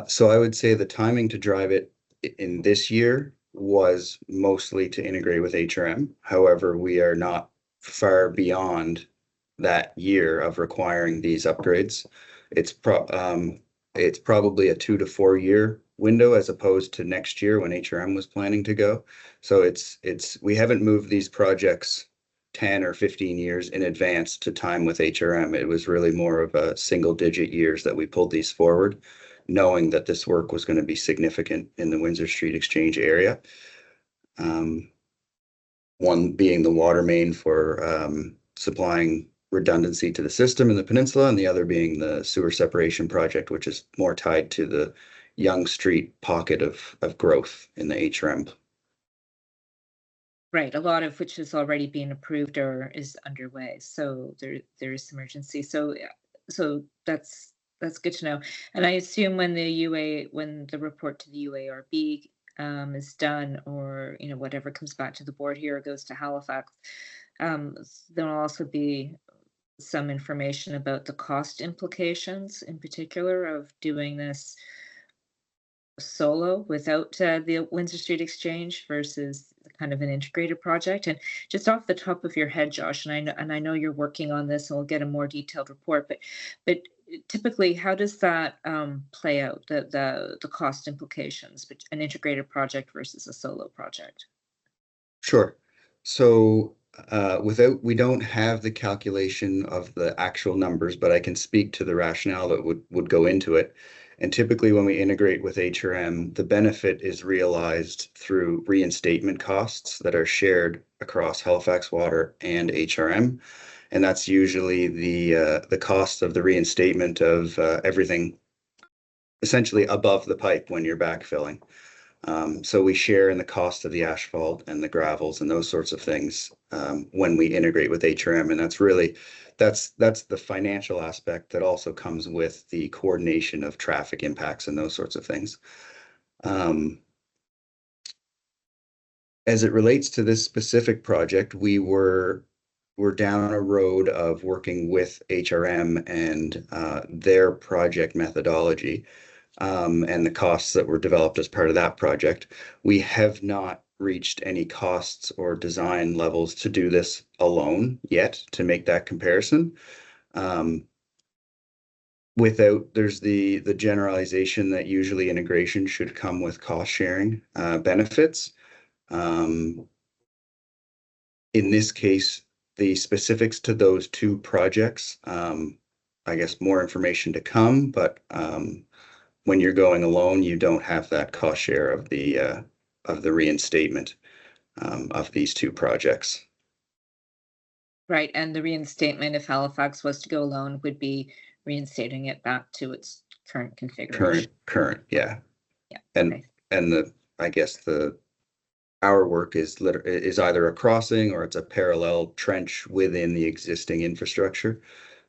[SPEAKER 8] So I would say the timing to drive it in this year was mostly to integrate with HRM. However, we are not far beyond that year of requiring these upgrades. It's probably a 2 to 4 year window as opposed to next year when HRM was planning to go. So we haven't moved these projects 10 or 15 years in advance to time with HRM. It was really more of a single digit years that we pulled these forward, knowing that this work was going to be significant in the Windsor Street Exchange area. One being the water main for supplying redundancy to the system in the peninsula, and the other being the sewer separation project, which is more tied to the Yonge Street pocket of growth in the HRM.
[SPEAKER 2] Right, a lot of which has already been approved or is underway. So there is some urgency. So that's good to know. And I assume when the report to the UARB is done, or whatever comes back to the board here or goes to Halifax, there'll also be some information about the cost implications, in particular, of doing this solo without the Windsor Street Exchange versus kind of an integrated project. And just off the top of your head, Josh, and I know you're working on this, and we'll get a more detailed report, but typically, how does that play out, the cost implications, an integrated project versus a solo project?
[SPEAKER 8] Sure. So we don't have the calculation of the actual numbers, but I can speak to the rationale that would go into it. And typically when we integrate with HRM, the benefit is realized through reinstatement costs that are shared across Halifax Water and HRM. And that's usually the cost of the reinstatement of everything essentially above the pipe when you're backfilling. So we share in the cost of the asphalt and the gravels and those sorts of things when we integrate with HRM. And that's the financial aspect that also comes with the coordination of traffic impacts and those sorts of things. As it relates to this specific project, we're down a road of working with HRM and their project methodology. And the costs that were developed as part of that project. We have not reached any costs or design levels to do this alone yet to make that comparison. There's the generalization that usually integration should come with cost sharing benefits. In this case, the specifics to those two projects I guess, more information to come, but when you're going alone, you don't have that cost share of the reinstatement of these two projects.
[SPEAKER 2] Right, and the reinstatement, if Halifax was to go alone, would be reinstating it back to its current configuration.
[SPEAKER 8] Current, yeah.
[SPEAKER 2] Yeah.
[SPEAKER 8] And
[SPEAKER 2] okay.
[SPEAKER 8] and I guess our work is either a crossing or it's a parallel trench within the existing infrastructure.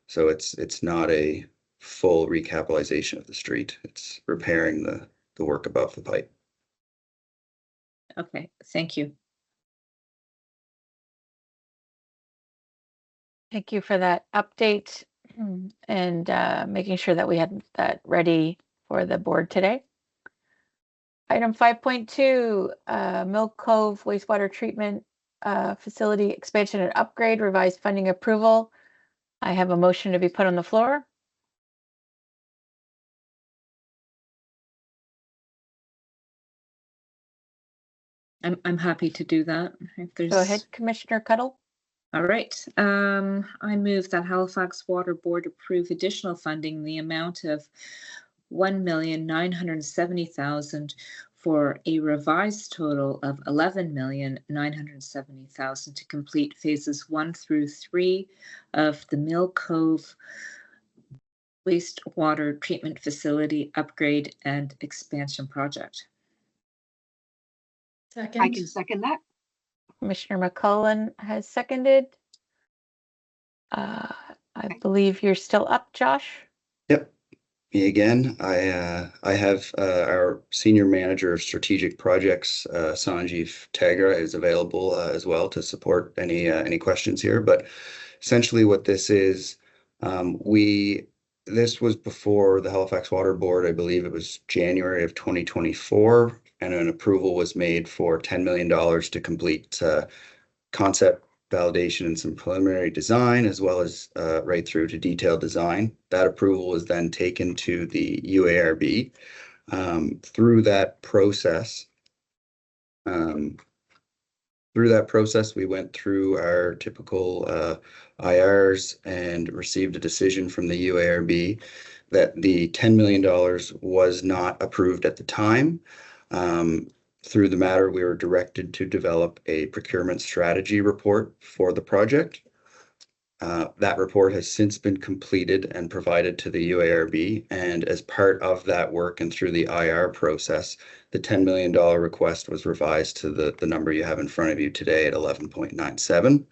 [SPEAKER 8] So it's not a full recapitalization of the street. It's repairing the work above the pipe.
[SPEAKER 2] Okay, thank you.
[SPEAKER 1] Thank you for that update and making sure that we had that ready for the board today. Item 5.2, Mill Cove wastewater treatment facility expansion and upgrade, revised funding approval. I have a motion to be put on the floor.
[SPEAKER 2] I'm happy to do that. If there's...
[SPEAKER 1] Go ahead, Commissioner Cuddle.
[SPEAKER 2] All right. I move that Halifax Water Board approve additional funding in the amount of $1,970,000 for a revised total of $11,970,000 to complete phases 1 through 3 of the Mill Cove wastewater treatment facility upgrade and expansion project.
[SPEAKER 9] Second.
[SPEAKER 3] I can second that.
[SPEAKER 1] Commissioner McCullen has seconded. I believe you're still up, Josh.
[SPEAKER 8] Yep. Me again. I have our senior manager of strategic projects, Sanjeev Tagra, is available as well to support any questions here. But essentially, what this is, this was before the Halifax Water Board. I believe it was January of 2024, and an approval was made for $10 million to complete concept validation and some preliminary design, as well as right through to detailed design. That approval was then taken to the UARB. Through that process, we went through our typical IRs and received a decision from the UARB that the $10 million was not approved at the time. Through the matter, we were directed to develop a procurement strategy report for the project. That report has since been completed and provided to the UARB. And as part of that work and through the IR process, the $10 million request was revised to the number you have in front of you today at 11.97.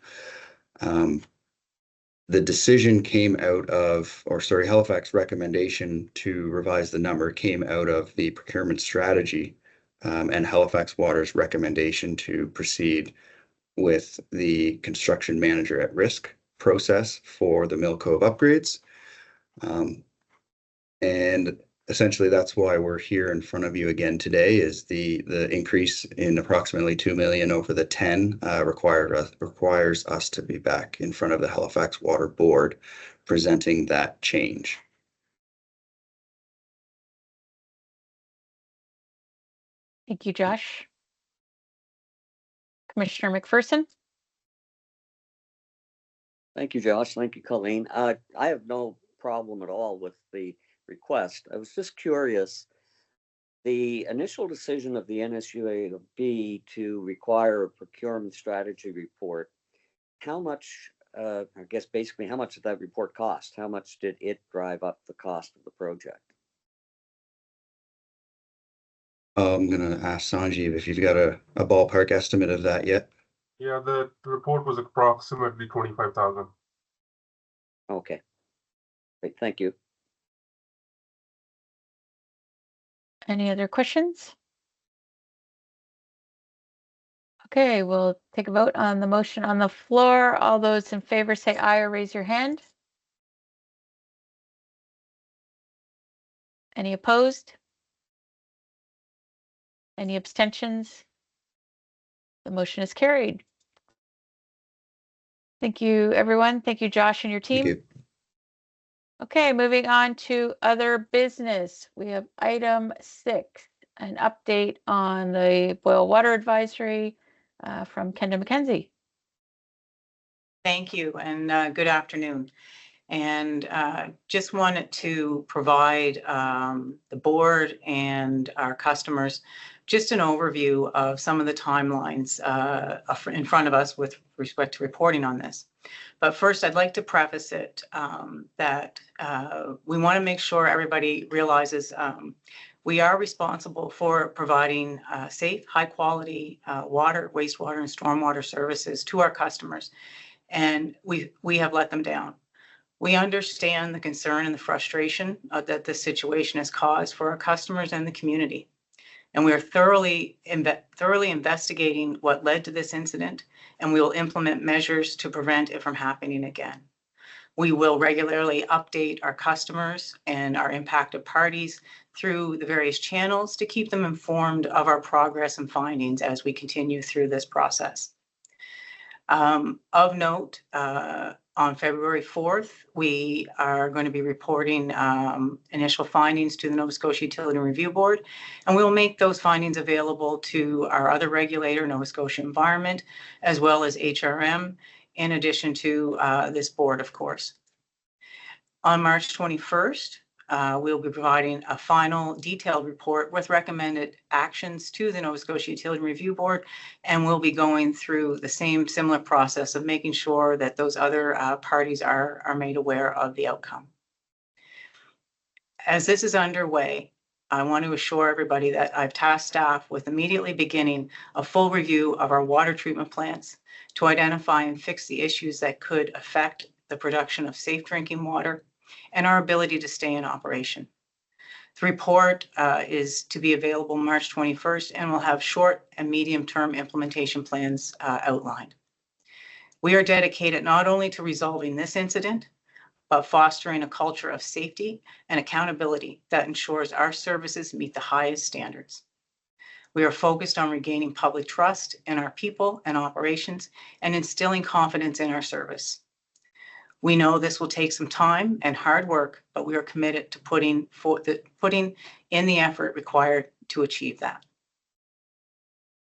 [SPEAKER 8] The decision came out of, Halifax recommendation to revise the number came out of the procurement strategy and Halifax Water's recommendation to proceed with the construction manager at risk process for the Mill Cove upgrades. And essentially that's why we're here in front of you again today, is the increase in approximately 2 million over the 10 requires us to be back in front of the Halifax Water Board presenting that change.
[SPEAKER 1] Thank you, Josh. Commissioner McPherson.
[SPEAKER 7] Thank you, Josh. Thank you, Colleen. I have no problem at all with the request. I was just curious, the initial decision of the NSUAB to require a procurement strategy report, how much, I guess basically how much did that report cost? How much did it drive up the cost of the project?
[SPEAKER 8] I'm going to ask Sanjeev if you've got a ballpark estimate of that yet.
[SPEAKER 13] Yeah, the report was approximately 25,000.
[SPEAKER 7] Okay. Great, thank you.
[SPEAKER 1] Any other questions? Okay, we'll take a vote on the motion on the floor. All those in favor say aye or raise your hand. Any opposed? Any abstentions? The motion is carried. Thank you, everyone. Thank you, Josh and your team.
[SPEAKER 8] Thank you.
[SPEAKER 1] Okay, moving on to other business. We have item 6, an update on the boil water advisory from Kendra McKenzie.
[SPEAKER 10] Thank you and good afternoon. And just wanted to provide the board and our customers just an overview of some of the timelines in front of us with respect to reporting on this. But first, I'd like to preface it that we want to make sure everybody realizes we are responsible for providing safe, high-quality water, wastewater, and stormwater services to our customers, and we have let them down. We understand the concern and the frustration that this situation has caused for our customers and the community. And we are thoroughly investigating what led to this incident, and we will implement measures to prevent it from happening again. We will regularly update our customers and our impacted parties through the various channels to keep them informed of our progress and findings as we continue through this process. Of note, on February 4th, we are going to be reporting initial findings to the Nova Scotia Utility Review Board, and we will make those findings available to our other regulator, Nova Scotia Environment, as well as HRM, in addition to this board, of course. On March 21st, we'll be providing a final detailed report with recommended actions to the Nova Scotia Utility Review Board, and we'll be going through the same similar process of making sure that those other parties are made aware of the outcome. As this is underway, I want to assure everybody that I've tasked staff with immediately beginning a full review of our water treatment plants to identify and fix the issues that could affect the production of safe drinking water and our ability to stay in operation. The report is to be available March 21st and will have short and medium-term implementation plans outlined. We are dedicated not only to resolving this incident, but fostering a culture of safety and accountability that ensures our services meet the highest standards. We are focused on regaining public trust in our people and operations and instilling confidence in our service. We know this will take some time and hard work, but we are committed to putting in the effort required to achieve that.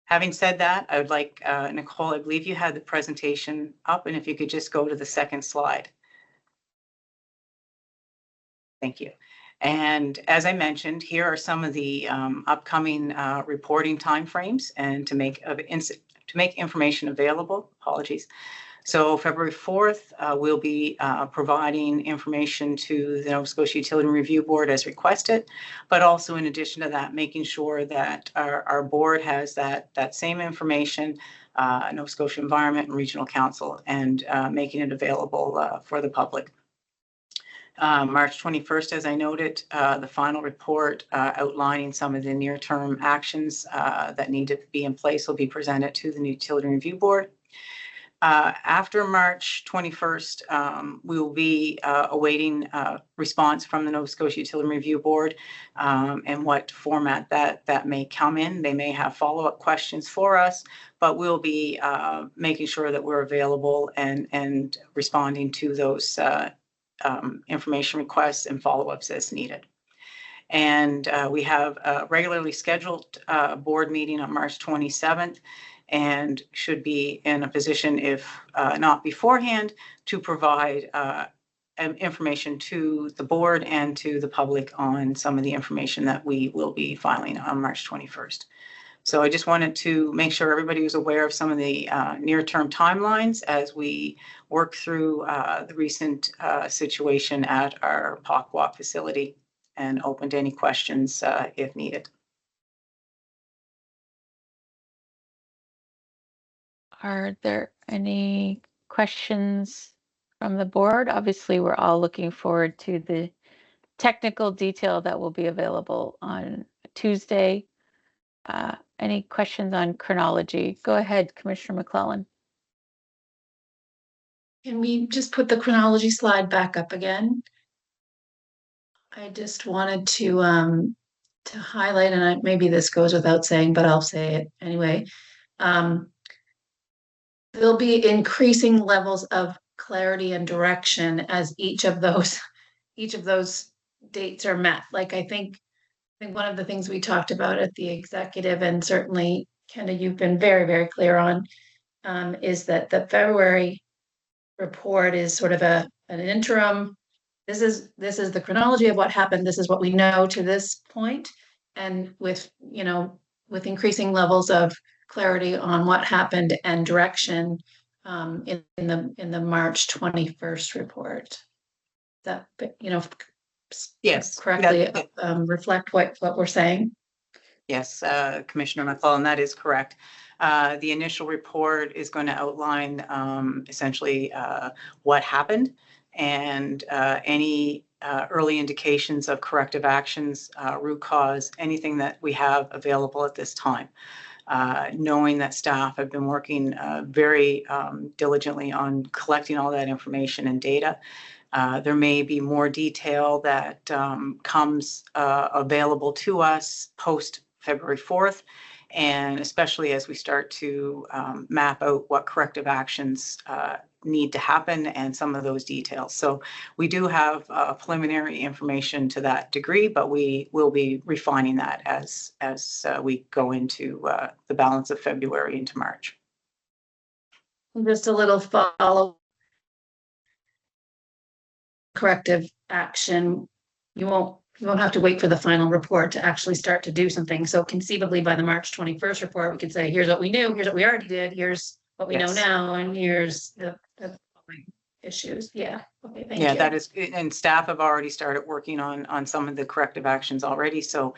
[SPEAKER 10] Having said that, I would like, Nicole, I believe you had the presentation up, and if you could just go to the second slide. Thank you. And as I mentioned, here are some of the upcoming reporting timeframes and to make information available. Apologies. So February 4th, we'll be providing information to the Nova Scotia Utility Review Board as requested, but also in addition to that, making sure that our board has that same information, Nova Scotia Environment and Regional Council, and making it available for the public. March 21st, as I noted, the final report outlining some of the near-term actions that need to be in place will be presented to the Utility Review Board. After March 21st, we will be awaiting response from the Nova Scotia Utility Review Board and what format that may come in. They may have follow-up questions for us, but we'll be making sure that we're available and responding to those information requests and follow-ups as needed. And we have a regularly scheduled board meeting on March 27th, and should be in a position, if not beforehand, to provide information to the board and to the public on some of the information that we will be filing on March 21st. So I just wanted to make sure everybody was aware of some of the near-term timelines as we work through the recent situation at our Pockwalk facility, and open to any questions if needed.
[SPEAKER 1] Are there any questions from the board? Obviously, we're all looking forward to the technical detail that will be available on Tuesday. Any questions on chronology? Go ahead, Commissioner McClellan.
[SPEAKER 9] Can we just put the chronology slide back up again? I just wanted to highlight, and maybe this goes without saying, but I'll say it anyway. There'll be increasing levels of clarity and direction as each of those dates are met. Like I think one of the things we talked about at the executive, and certainly, Kenda, you've been very, very clear on, is that the February report is sort of an interim. This is the chronology of what happened. This is what we know to this point, and with with increasing levels of clarity on what happened and direction in the March 21st report. That
[SPEAKER 10] Yes,
[SPEAKER 9] correctly reflect what we're saying.
[SPEAKER 10] Yes, Commissioner McClellan, that is correct. The initial report is going to outline essentially what happened and any early indications of corrective actions, root cause, anything that we have available at this time. Knowing that staff have been working very diligently on collecting all that information and data. There may be more detail that comes available to us post February 4th, and especially as we start to map out what corrective actions need to happen and some of those details. So we do have preliminary information to that degree, but we will be refining that as we go into the balance of February into March.
[SPEAKER 9] Just a little follow. Corrective action, you won't have to wait for the final report to actually start to do something. So conceivably by the March 21st report, we could say, here's what we knew, here's what we already did, here's what we know now, and here's the issues. Yeah. Okay. Thank you.
[SPEAKER 10] That is, and staff have already started working on some of the corrective actions already. So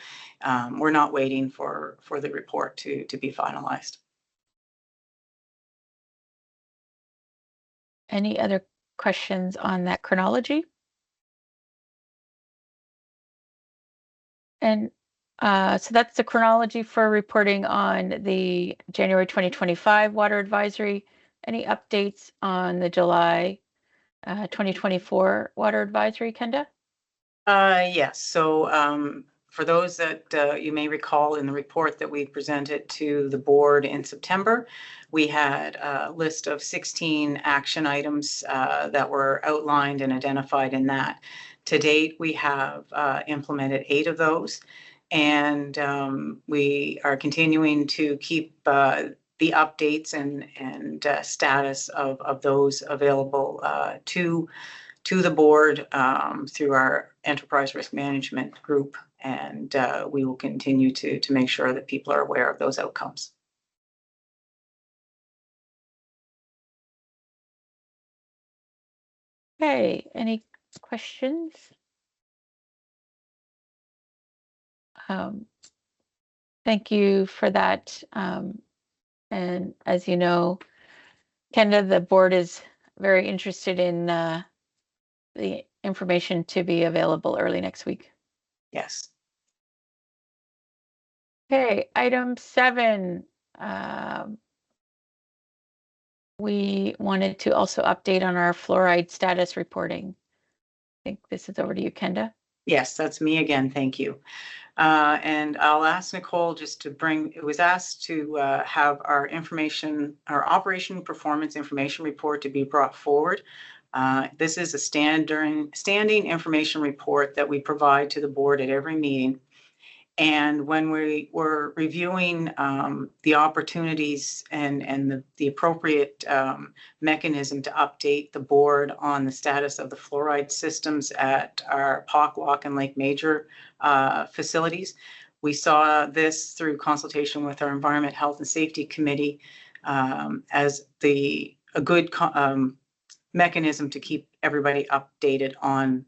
[SPEAKER 10] we're not waiting for the report to be finalized.
[SPEAKER 1] Any other questions on that chronology? And so that's the chronology for reporting on the January 2025 water advisory. Any updates on the July 2024 water advisory, Kenda?
[SPEAKER 10] Yes. So for those that you may recall in the report that we presented to the board in September, we had a list of 16 action items that were outlined and identified in that. To date, we have implemented 8 of those, and we are continuing to keep the updates and status of those available to the board through our enterprise risk management group, and we will continue to make sure that people are aware of those outcomes.
[SPEAKER 1] Okay, any questions? Thank you for that. And as you know, Kenda, the board is very interested in the information to be available early next week.
[SPEAKER 10] Yes.
[SPEAKER 1] Okay, item 7. We wanted to also update on our fluoride status reporting. I think this is over to you, Kenda.
[SPEAKER 10] Yes, that's me again. Thank you. And I'll ask Nicole just to bring, it was asked to have our information, our operation performance information report to be brought forward. This is a standing information report that we provide to the board at every meeting. And when we were reviewing the opportunities and the appropriate mechanism to update the board on the status of the fluoride systems at our Pockwalk and Lake Major facilities, we saw this through consultation with our Environment, Health and Safety Committee as a good mechanism to keep everybody updated on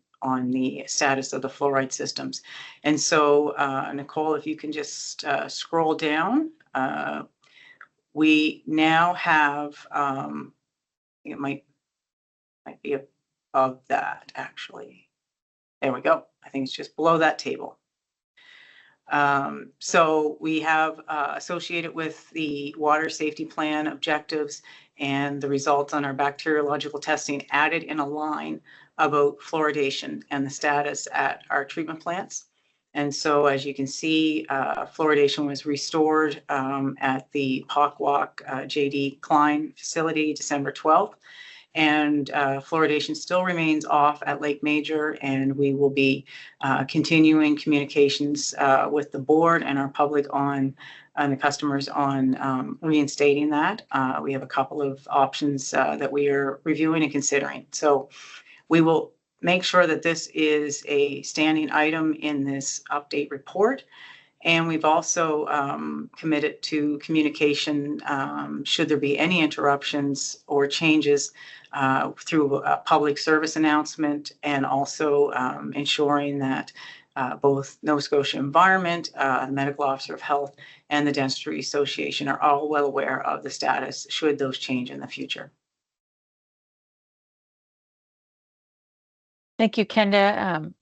[SPEAKER 10] the status of the fluoride systems. And so, Nicole, if you can just scroll down, we now have, it might be above that, actually. There we go. I think it's just below that table. So we have associated with the water safety plan objectives and the results on our bacteriological testing added in a line about fluoridation and the status at our treatment plants. And so as you can see, fluoridation was restored at the Pockwalk JD Klein facility December 12th. And fluoridation still remains off at Lake Major, and we will be continuing communications with the board and our public on and the customers on reinstating that. We have a couple of options that we are reviewing and considering. So we will make sure that this is a standing item in this update report. And we've also committed to communication should there be any interruptions or changes through a public service announcement, and also ensuring that both Nova Scotia Environment, the Medical Officer of Health, and the Dentistry Association are all well aware of the status should those change in the future.
[SPEAKER 1] Thank you, Kenda.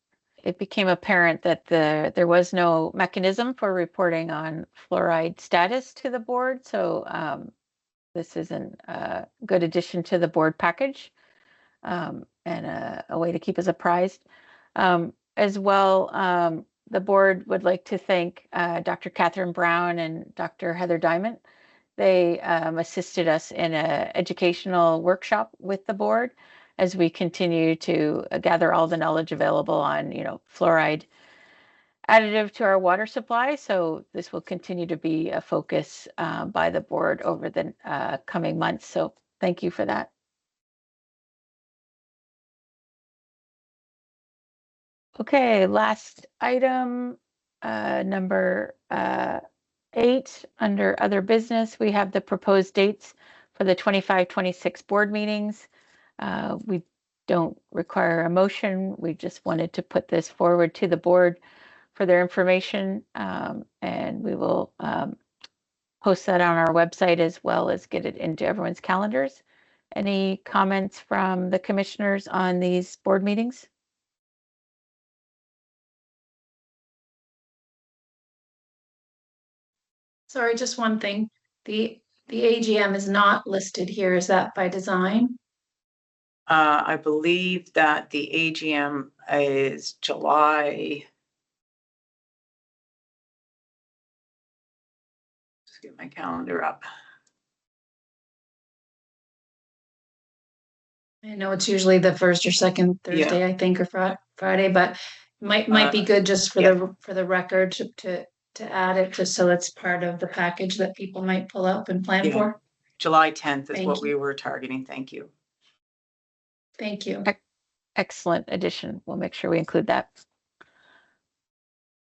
[SPEAKER 1] It became apparent that there was no mechanism for reporting on fluoride status to the board. So this is a good addition to the board package, and a way to keep us apprised. As well, the board would like to thank Dr. Catherine Brown and Dr. Heather Diamond. They assisted us in an educational workshop with the board as we continue to gather all the knowledge available on, fluoride additive to our water supply. So this will continue to be a focus by the board over the coming months. So thank you for that. Okay, last item, number 8, under other business, we have the proposed dates for the 25-26 board meetings. We don't require a motion. We just wanted to put this forward to the board for their information, and we will post that on our website as well as get it into everyone's calendars. Any comments from the commissioners on these board meetings?
[SPEAKER 9] Sorry, just one thing. The AGM is not listed here. Is that by design?
[SPEAKER 10] I believe that the AGM is July. Just get my calendar up.
[SPEAKER 9] I know it's usually the first or second Thursday, I think, or Friday, but might be good just for the record to add it, just so it's part of the package that people might pull up and plan for.
[SPEAKER 10] July 10th is
[SPEAKER 9] Thank
[SPEAKER 10] what
[SPEAKER 9] you.
[SPEAKER 10] we were targeting. Thank you.
[SPEAKER 9] Thank you.
[SPEAKER 1] Excellent addition. We'll make sure we include that.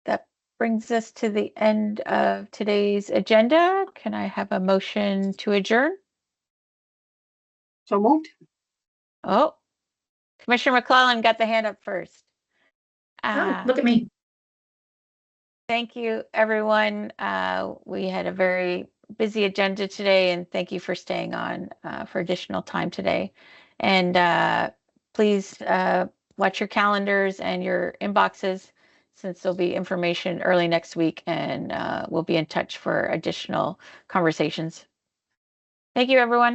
[SPEAKER 1] That brings us to the end of today's agenda. Can I have a motion to adjourn?
[SPEAKER 3] So moved.
[SPEAKER 1] Oh, Commissioner McClellan got the hand up first.
[SPEAKER 9] Oh, look at me.
[SPEAKER 1] Thank you, everyone. We had a very busy agenda today, and thank you for staying on for additional time today. And please watch your calendars and your inboxes, since there'll be information early next week, and we'll be in touch for additional conversations. Thank you, everyone.